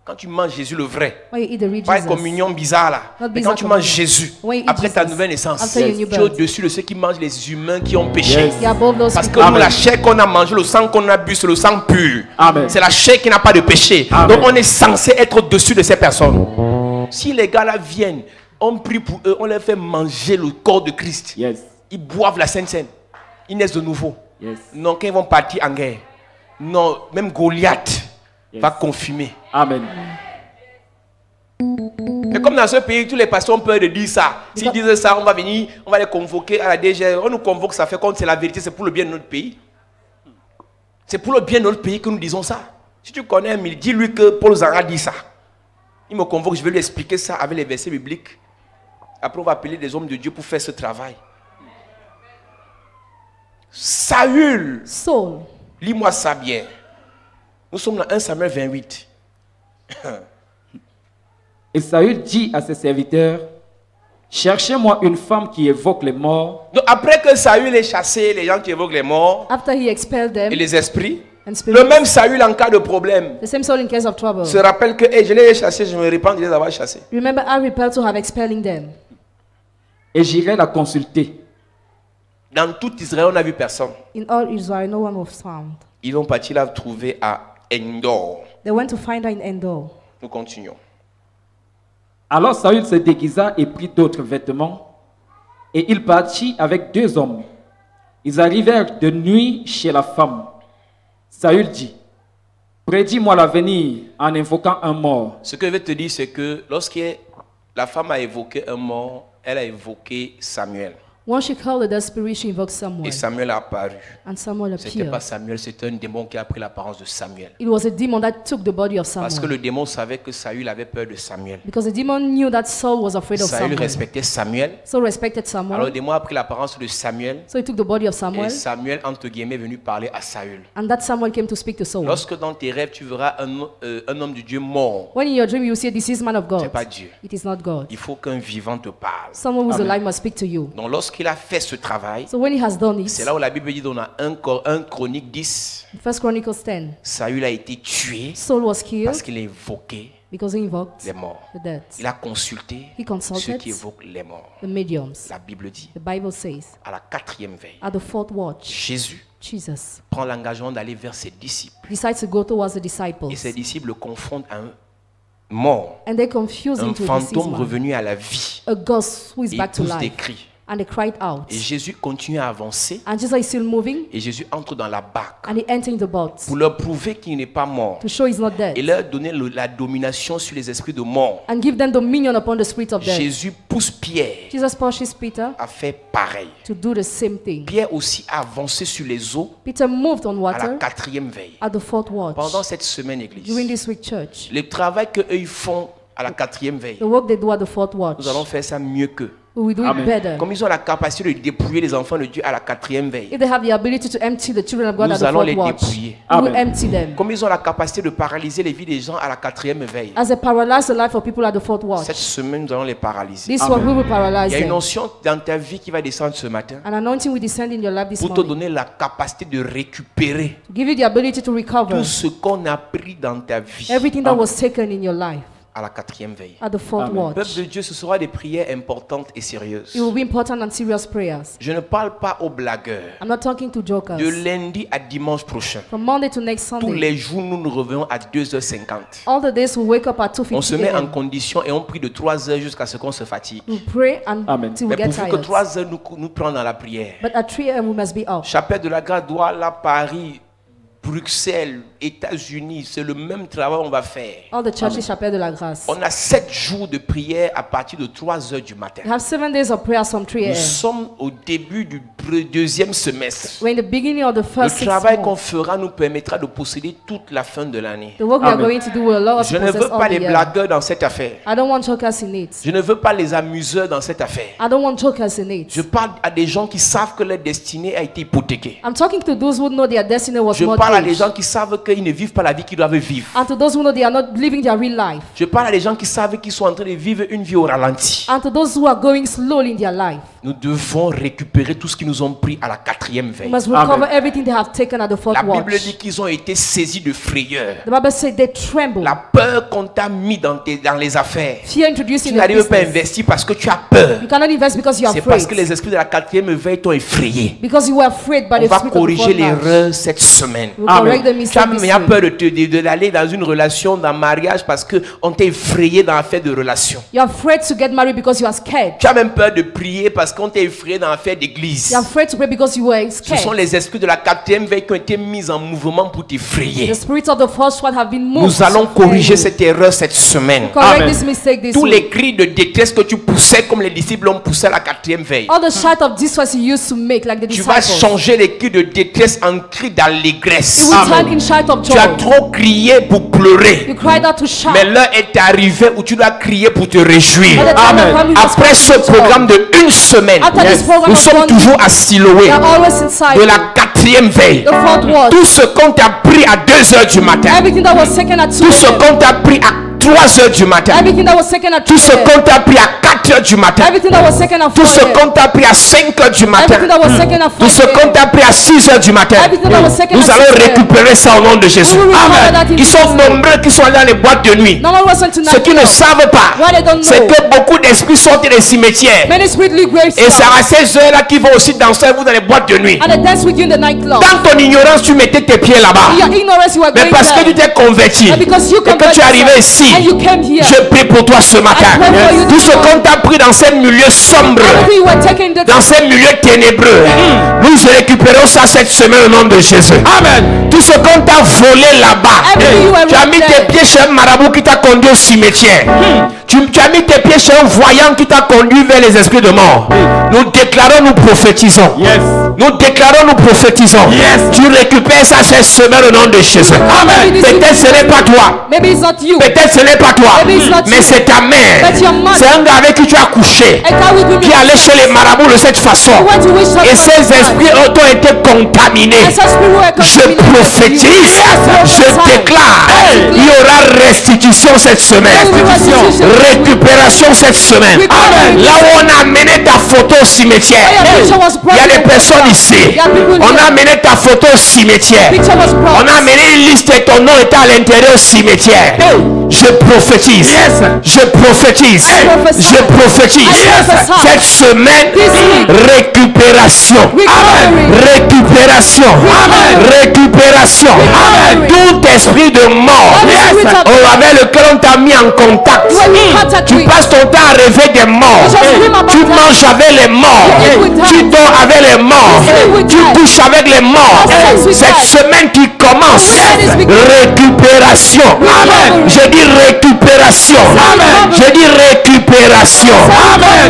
Quand tu manges Jésus le vrai, When you eat the real pas une Jesus, communion bizarre là. Not Mais bizarre quand tu manges communion. Jésus, When you eat après ta Jesus, nouvelle naissance, after your new tu es birth, au-dessus de ceux qui mangent les humains qui ont péché. Yes. you're above those Parce que people. nous, la chair qu'on a mangée, le sang qu'on a bu, c'est le sang pur. Amen. C'est la chair qui n'a pas de péché. Amen. Donc on est censé être au-dessus de ces personnes. Si les gars là viennent, on prie pour eux, on leur fait manger le corps de Christ. Yes. Ils boivent la Sainte Seine. Ils naissent de nouveau. Yes. Non, quand ils vont partir en guerre, non, même Goliath Yes. va confumer. Amen. Et comme dans ce pays, tous les pasteurs ont peur de dire ça. S'ils disent ça, on va venir, on va les convoquer à la DG. On nous convoque, ça fait compte, c'est la vérité, c'est pour le bien de notre pays. C'est pour le bien de notre pays que nous disons ça. Si tu connais un militaire, dis-lui que Paul Zara dit ça. Il me convoque, je vais lui expliquer ça avec les versets bibliques. Après, on va appeler des hommes de Dieu pour faire ce travail. Saül, Saul. lis-moi ça bien. Nous sommes dans 1 Samuel 28. Et Saül dit à ses serviteurs, cherchez-moi une femme qui évoque les morts Donc, après que Saül ait chassé les gens qui évoquent les morts After he expelled them et les esprits, and le spirits, même Saül en cas de problème the same Saul in case of trouble. se rappelle que hey, je les ai chassés, je me répands de les avoir chassés. Remember, I repelled to have expelling them. et j'irai la consulter. Dans tout Israël, on n'a vu personne. In all Israel, no one was found. Ils vont partir la trouver à Endor. They went to find her in Endor. Nous continuons. Alors Saül se déguisa et prit d'autres vêtements, et il partit avec 2 hommes. Ils arrivèrent de nuit chez la femme. Saül dit, prédis-moi l'avenir en invoquant un mort. Ce que je vais te dire, c'est que lorsque la femme a évoqué un mort, elle a évoqué Samuel. Once she called the dead spirit, she invoked Et Samuel. Samuel a apparu. And Samuel C'était appeared. pas Samuel, c'était un démon qui a pris l'apparence de Samuel. It was a demon that took the body of Parce que Samuel. le démon savait que Saül avait peur de Samuel. Because the demon knew that Saul was afraid of Saül Samuel. respectait Samuel. Saul respected Alors le Samuel. démon a pris l'apparence de Samuel. So he took the body of Et Samuel. Samuel, entre guillemets, est venu parler à Saül. And that Samuel came to speak to Saul. Lorsque dans tes rêves, tu verras un homme de Dieu mort, When in your dream you see a deceased man of ce n'est God, pas Dieu. it is not God. Il faut qu'un vivant te parle. Someone who's Amen. alive must speak to you. Donc lorsque Lorsqu'il a fait ce travail, So when he has done c'est it, là où la Bible dit dans 1 Chronique 10, 1 Chronicles 10, Saül a été tué Saul was killed parce qu'il a invoqué because he invoked les morts. the dead. Il a consulté He consulted ceux qui évoquent les morts. the mediums. La Bible dit, The Bible says, à la 4e veille, at the fourth watch, Jésus Jesus prend l'engagement d'aller vers ses disciples. decides to go towards the Et disciples. ses disciples le confondent à un mort, And they confuse him un to a deceased fantôme man, revenu à la vie. a ghost who is Et back to tous des life. cris. And they cried out. Et Jésus continue à avancer. And Jesus is still moving, Et Jésus entre dans la barque and he entered in the boat pour leur prouver qu'il n'est pas mort. to show he's not dead, Et leur donner la domination sur les esprits de mort. and give them dominion upon the spirit of death. Jésus pousse Pierre Jesus pushes Peter à faire pareil. to do the same thing. Pierre aussi a avancé sur les eaux Peter moved on à la water 4e veille. at the fourth watch. Pendant cette semaine, During Église, this week, church, le travail qu'eux ils font à la 4e veille, the work they do at the fourth watch, nous allons faire ça mieux qu'eux. we will do it Amen. better. Comme ils ont la capacité de dépouiller les enfants de Dieu à la 4e veille, If they have the ability to empty the children of God at nous the allons fourth les watch, dépouiller. we will Amen. empty them. Comme ils ont la capacité de paralyser les vies des gens à la 4e veille, As they paralyze the life of people at the fourth watch, cette semaine, nous allons les paralyser. this Amen. one we will Il paralyze y a une them. onction dans ta vie qui va descendre ce matin An anointing will descend in your life this pour te morning, donner la capacité de récupérer to give you the ability to recover tout ce qu'on a pris dans ta vie everything that was taken in your life à la 4e veille. at the fourth Amen. Peuple watch. de Dieu, ce sera des prières importantes et sérieuses. It will be important and serious prayers. Je ne parle pas aux blagueurs. I'm not talking to jokers. De lundi à dimanche prochain, From Monday to next tous Sunday, les jours, nous nous revenons à 2h50. all the days we wake up at On se 2:50 met en a.m. condition et on prie de 3 heures jusqu'à ce qu'on se fatigue. We pray and Amen. till we Mais get pourvu que tired. 3 heures nous prennent dans la prière. But at 3 a.m. we must be up. Chapelle de la Grâce, Douala, Paris, Bruxelles, États-Unis, c'est le même travail qu'on va faire. All the churches Chapelle de la Grâce. On a 7 jours de prière à partir de 3 heures du matin. We have 7 days of prayers from 3 Nous a.m. sommes au début du deuxième semestre. We're in the beginning of the Le first 6 travail qu'on months. fera nous permettra de posséder toute la fin de l'année. The work we are Amen. going to do will allow us Je to ne possess veux pas all the les year. blagueurs dans cette affaire. I don't want jokers in it. Je ne veux pas les amuseurs dans cette affaire. I don't want jokers in it. Je parle à des gens qui savent que leur destinée a été hypothéquée. I'm talking to those who know their destiny was Je parle à des mortgaged. gens qui savent qu'ils ne vivent pas la vie qu'ils doivent vivre. And to those who know they are not living their real life. Je parle à des gens qui savent qu'ils sont en train de vivre une vie au ralenti. And to those who are going slowly in their life. Nous devons récupérer tout ce qu'ils nous ont pris à la 4e We veille. must recover Amen. everything they have taken at the fourth La Bible watch. dit qu'ils ont été saisis de frayeur. The Bible says they tremble. La peur qu'on t'a mis dans les affaires. Fear introduced Tu in the n'arrives pas à business. investir parce que tu as peur. You cannot invest because you are C'est parce que afraid. les esprits de la 4e veille t'ont effrayé. Because you were afraid by On the va spirit of the corriger fourth watch. l'erreur cette semaine. We'll Amen. correct the Tu mistake as this as week. peur d'aller dans une relation, dans un mariage parce qu'on t'a effrayé dans l'affaire de relation. You're afraid to get married because you are scared. Tu as même peur de prier parce qu'on t'a effrayé dans l'affaire d'église. You're afraid to pray because you were Ce sont scared. les esprits de la 4e veille qui ont été mis en mouvement pour The t'effrayer. spirits of the first one have been moved. Nous allons to fear corriger you. cette erreur cette semaine. Correct Amen. this mistake this Tous week. les cris de détresse que tu poussais comme les disciples ont poussé à la 4e veille. All the shout of distress you used to make, like the Tu vas disciples. changer les cris de détresse en cris It d'allégresse. will turn in shout of Tu joy. as trop crié pour pleurer. You cried out to shout. Mais l'heure est arrivée où tu dois crier pour te réjouir. By the time Amen. the promise was Après ce fulfilled, programme de une semaine, After this program nous of sommes 1 toujours à Siloé, they are always inside de la 4e veille. the fourth watch. Tout ce qu'on t'a pris à 2 heures du matin, Everything that was taken at 2 tout ce a.m. qu'on t'a pris à 3 heures du matin, Everything that was taken at 3 tout ce a.m. qu'on t'a pris à 4 heures du matin, Everything that was taken at 4 tout ce a.m. qu'on t'a pris à 5 heures du matin, Everything that was taken at tout 5 ce qu'on a.m. t'a pris à 6 heures du matin, Everything that was taken nous at allons 6 a.m. récupérer ça au nom de Jésus. We will recover that in Ils sont Jesus' name. nombreux qui sont allés dans les boîtes de nuit. No one was sent to Ceux qui ne night. savent pas, What they don't c'est know. que beaucoup d'esprits sortent des cimetières. Many spiritually graves Et c'est are. à ces heures-là qu'ils vont aussi danser avec vous dans les boîtes de nuit. And they dance with you in the nightclub. Dans ton ignorance, tu mettais tes pieds là-bas. In your ignorance, you were Mais going parce que tu there. t'es converti And because you et que tu es arrivé ici, and you came here. je prie pour toi ce matin. pray for you Tout ce tonight. qu'on t'a pris dans ces milieux sombres, Everything you were taken in the dans ces milieux ténébreux, nous récupérons ça cette semaine au nom de Jésus. Amen. Tout ce qu'on t'a volé là-bas, Everything you were tu as mis tes there. pieds chez un marabout qui t'a conduit au cimetière. Tu as mis tes pieds chez un voyant qui t'a conduit vers les esprits de mort. Nous déclarons, nous prophétisons. Yes. Nous déclarons, nous prophétisons. Yes. Tu récupères ça cette semaine au nom de Jésus. Amen. Peut-être ce n'est pas toi. Maybe it's not you. Peut-être ce n'est pas toi. Maybe it's not Mais you. c'est ta mère. But your mother. C'est un gars avec qui tu as couché. A guy with whom Qui you allait chez les marabouts de cette façon. went to wish Et ces esprits ont été contaminés. And such people were Je contaminated. prophétise, Yes. je déclare, il y aura restitution cette semaine. Restitution. récupération cette semaine. Là où on a amené ta photo au cimetière. Il y a des personnes ici. On a amené ta photo au cimetière. On a amené une liste et ton nom était à l'intérieur au cimetière. Je prophétise. Je prophétise. Je prophétise. Cette semaine, récupération. Récupération. Récupération. Tout esprit de mort avec lequel on t'a mis en contact. Tu passes ton temps à rêver des morts. Tu manges avec les morts. Tu dors avec les morts. Tu couches avec les morts. Cette semaine qui commence, récupération. Je dis récupération. Je dis récupération.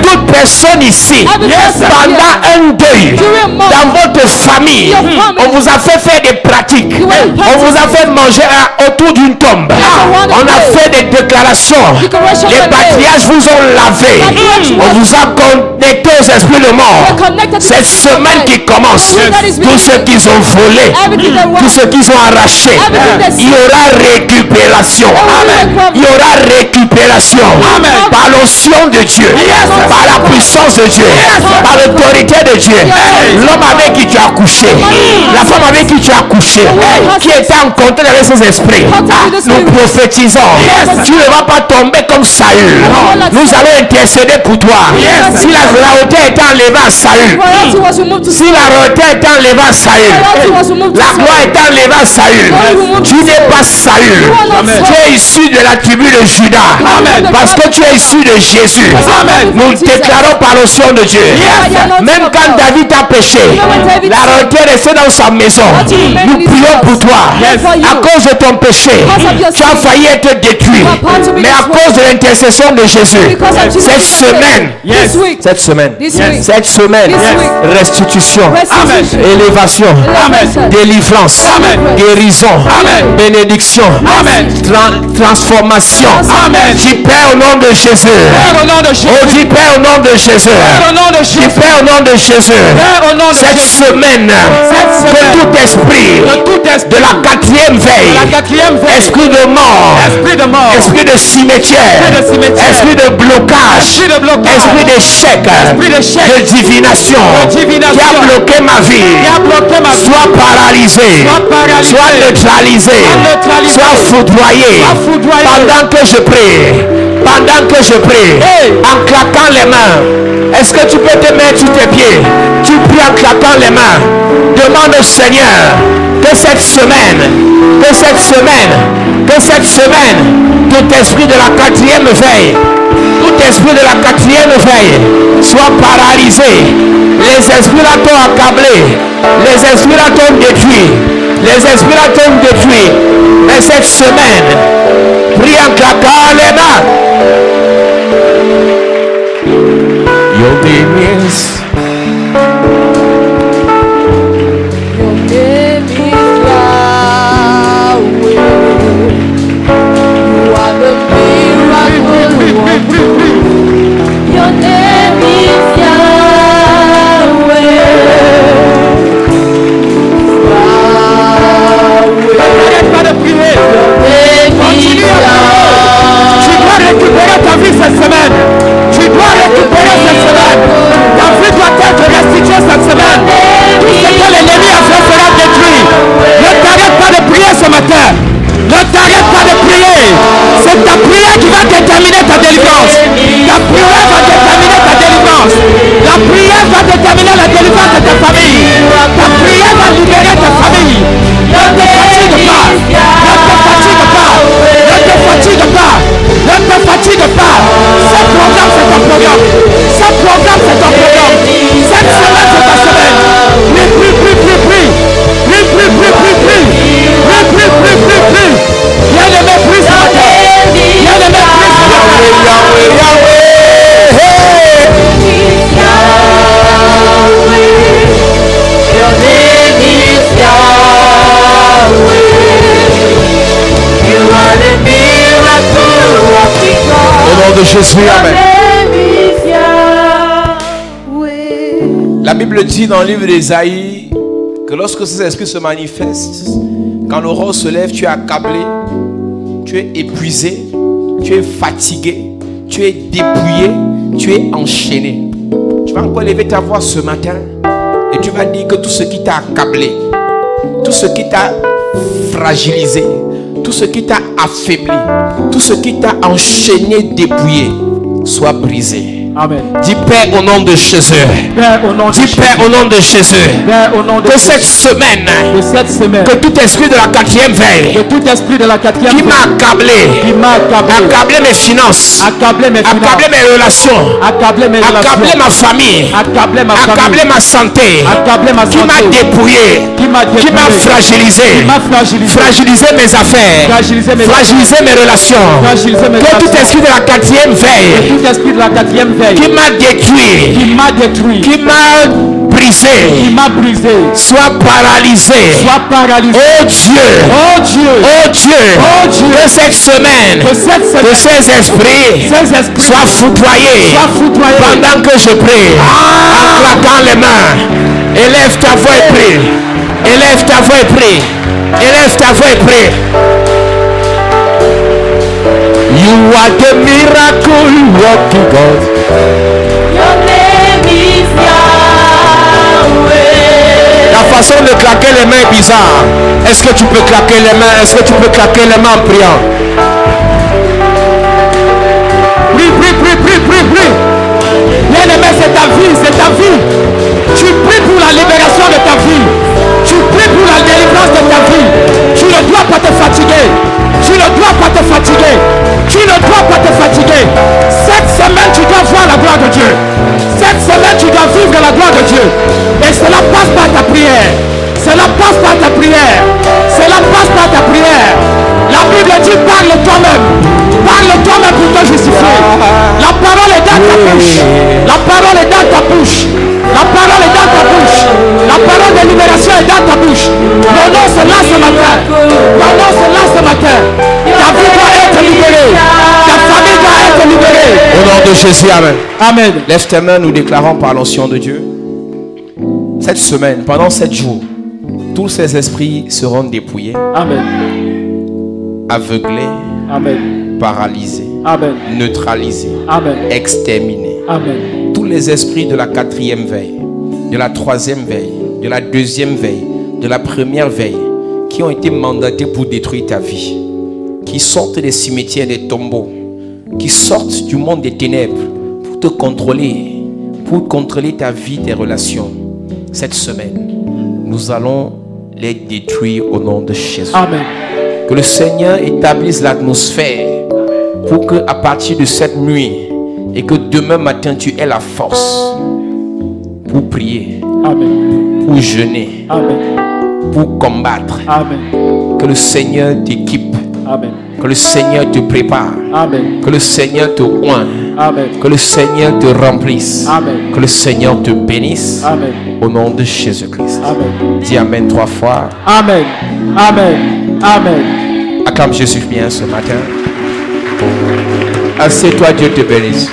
Toute personne ici, pendant un deuil, dans votre famille, on vous a fait faire des pratiques. On vous a fait manger autour d'une tombe. On a fait des déclarations. Les patriarches vous ont lavé. On vous a connecté aux esprits de mort. Cette semaine qui commence, tous ceux qui ont volé, tous ceux qui ont arraché, il y aura récupération. Il y aura récupération par l'onction de Dieu, par la puissance de Dieu, par l'autorité de Dieu. L'homme avec qui tu as couché, la femme avec qui tu as couché, qui était en contact avec ces esprits, nous prophétisons. Tu ne vas pas tomber comme Saül. Nous allons intercéder pour toi. Si la royauté est enlevée à Saül, si la royauté est enlevée à Saül, la gloire est enlevée à Saül, tu n'es pas Saül. Tu es issu de la tribu de Judas. Parce que tu es issu de Jésus. Nous déclarons par l'onction de Dieu. Même quand David a péché, la royauté est restée dans sa maison. Nous prions pour toi. À cause de ton péché, tu as failli être détruit. Mais à cause de l'intercession de Jésus, cette semaine, restitution, élévation, délivrance, guérison, bénédiction, transformation. J'y prie au nom de Jésus. Oh, j'y prie au nom de Jésus. J'y prie au nom de Jésus. Cette semaine, que tout esprit de la quatrième veille, esprit de mort, esprit de cimetière, esprit de blocage, esprit d'échec, de divination, qui a bloqué ma vie, soit paralysé, soit neutralisé, soit foudroyé, pendant que je prie, en claquant les mains. Est-ce que tu peux te mettre sur tes pieds? Tu pries en claquant les mains. Demande au Seigneur que cette semaine, tout esprit de la quatrième veille, soit paralysé. Les esprits là t'ont accablé, les esprits là t'ont détruit, mais cette semaine, prie en claquant les mains. Your name is Yahweh. You are the miracle worker. Your name is Yahweh. N'arrête pas de prier. Continue. Tu dois récupérer ta vie cette semaine. Ta vie doit être restituée cette semaine. Tout ce que l'ennemi a fait sera détruit. Ne t'arrête pas de prier ce matin. Ne t'arrête pas de prier. C'est ta prière qui va déterminer ta délivrance. Ta prière va déterminer ta délivrance. La prière va déterminer la délivrance de ta famille. Ta prière va libérer ta famille. Ne te fatigue pas. Ne te fatigue pas. Ne te fatigue pas. Ne te fatigue pas. Ce programme, c'est ton programme. Ce programme, c'est ton programme. Cette semaine, c'est ta semaine. Prie. Bien-aimé, prie ce matin. Bien-aimé, prie ce matin. Yahweh. Your name is Yahweh. You are the miracle working God. Au nom de Jésus, amen. La Bible dit dans le livre d'Ésaïe que lorsque ces esprits se manifestent, quand l'aurore se lève, tu es accablé, tu es épuisé, tu es fatigué, Tu es dépouillé, tu es enchaîné. Tu vas encore lever ta voix ce matin et tu vas dire que tout ce qui t'a accablé, tout ce qui t'a fragilisé, tout ce qui t'a affaibli, tout ce qui t'a enchaîné, dépouillé, soit brisé. Amen. Dis Père au nom de Jésus. Père au nom de Dis Jésus. Père au nom de Jésus. Père au nom de Que Jésus. cette semaine, Que que tout esprit de la 4e veille que tout esprit de la 4e qui m'a accablé, qui m'a accablé mes finances, accablé mes accablé mes relations, accablé mes accablé ma famille, accablé ma accablé ma santé, accablé ma qui m'a dépouillé, qui m'a fragilisé, fragilisé mes affaires, fragilisé mes relations. Que tout esprit de la 4e veille tout esprit de la 4e veille qui m'a détruit, qui m'a brisé, soit paralysé. Oh Dieu, que cette semaine, que ces esprits soient foudroyés pendant que je prie, en claquant les mains. Élève ta voix et prie. Élève ta voix et prie. Élève ta voix et prie. You are the miracle working God. Your name is Yahweh. La façon de claquer les mains est bizarre. Est-ce que tu peux claquer les mains? Est-ce que tu peux claquer les mains en priant? Prie. Bien-aimé, c'est ta vie. Tu pries pour la libération de ta vie. Tu pries pour la délivrance de ta vie. Tu ne dois pas te fatiguer. Cette semaine, tu dois voir la gloire de Dieu. Cette semaine, tu dois vivre la gloire de Dieu. Et cela passe par ta prière. La Bible dit parle toi-même. Parle toi-même pour te justifier. La parole est dans ta bouche. La parole de libération est dans ta bouche. Prononce cela ce matin. Ta vie doit être libérée. Ta famille doit être libérée. Au nom de Jésus, amen. Amen. Lève tes mains, nous déclarons par l'onction de Dieu. Cette semaine, pendant 7 jours, tous ces esprits seront dépouillés, Amen. aveuglés, Amen. paralysés, Amen. neutralisés, Amen. exterminés. Amen. Tous les esprits de la 4e veille, de la 3e veille, de la 2e veille, de la 1re veille, qui ont été mandatés pour détruire ta vie, qui sortent des cimetières, des tombeaux, qui sortent du monde des ténèbres pour te contrôler, pour contrôler ta vie, tes relations. Cette semaine, nous allons les détruire au nom de Jésus. Amen. Que le Seigneur établisse l'atmosphère pour que à partir de cette nuit et que demain matin tu aies la force pour prier, Amen. pour jeûner, Amen. pour combattre. Amen. Que le Seigneur t'équipe, Amen. que le Seigneur te prépare, Amen. que le Seigneur te oint, Amen. que le Seigneur te remplisse, Amen. que le Seigneur te bénisse. Amen. Au nom de Jésus-Christ. Amen. Dis Amen 3 fois. Amen. Amen. Amen. Acclame Jésus bien ce matin. Assieds-toi, Dieu te bénisse.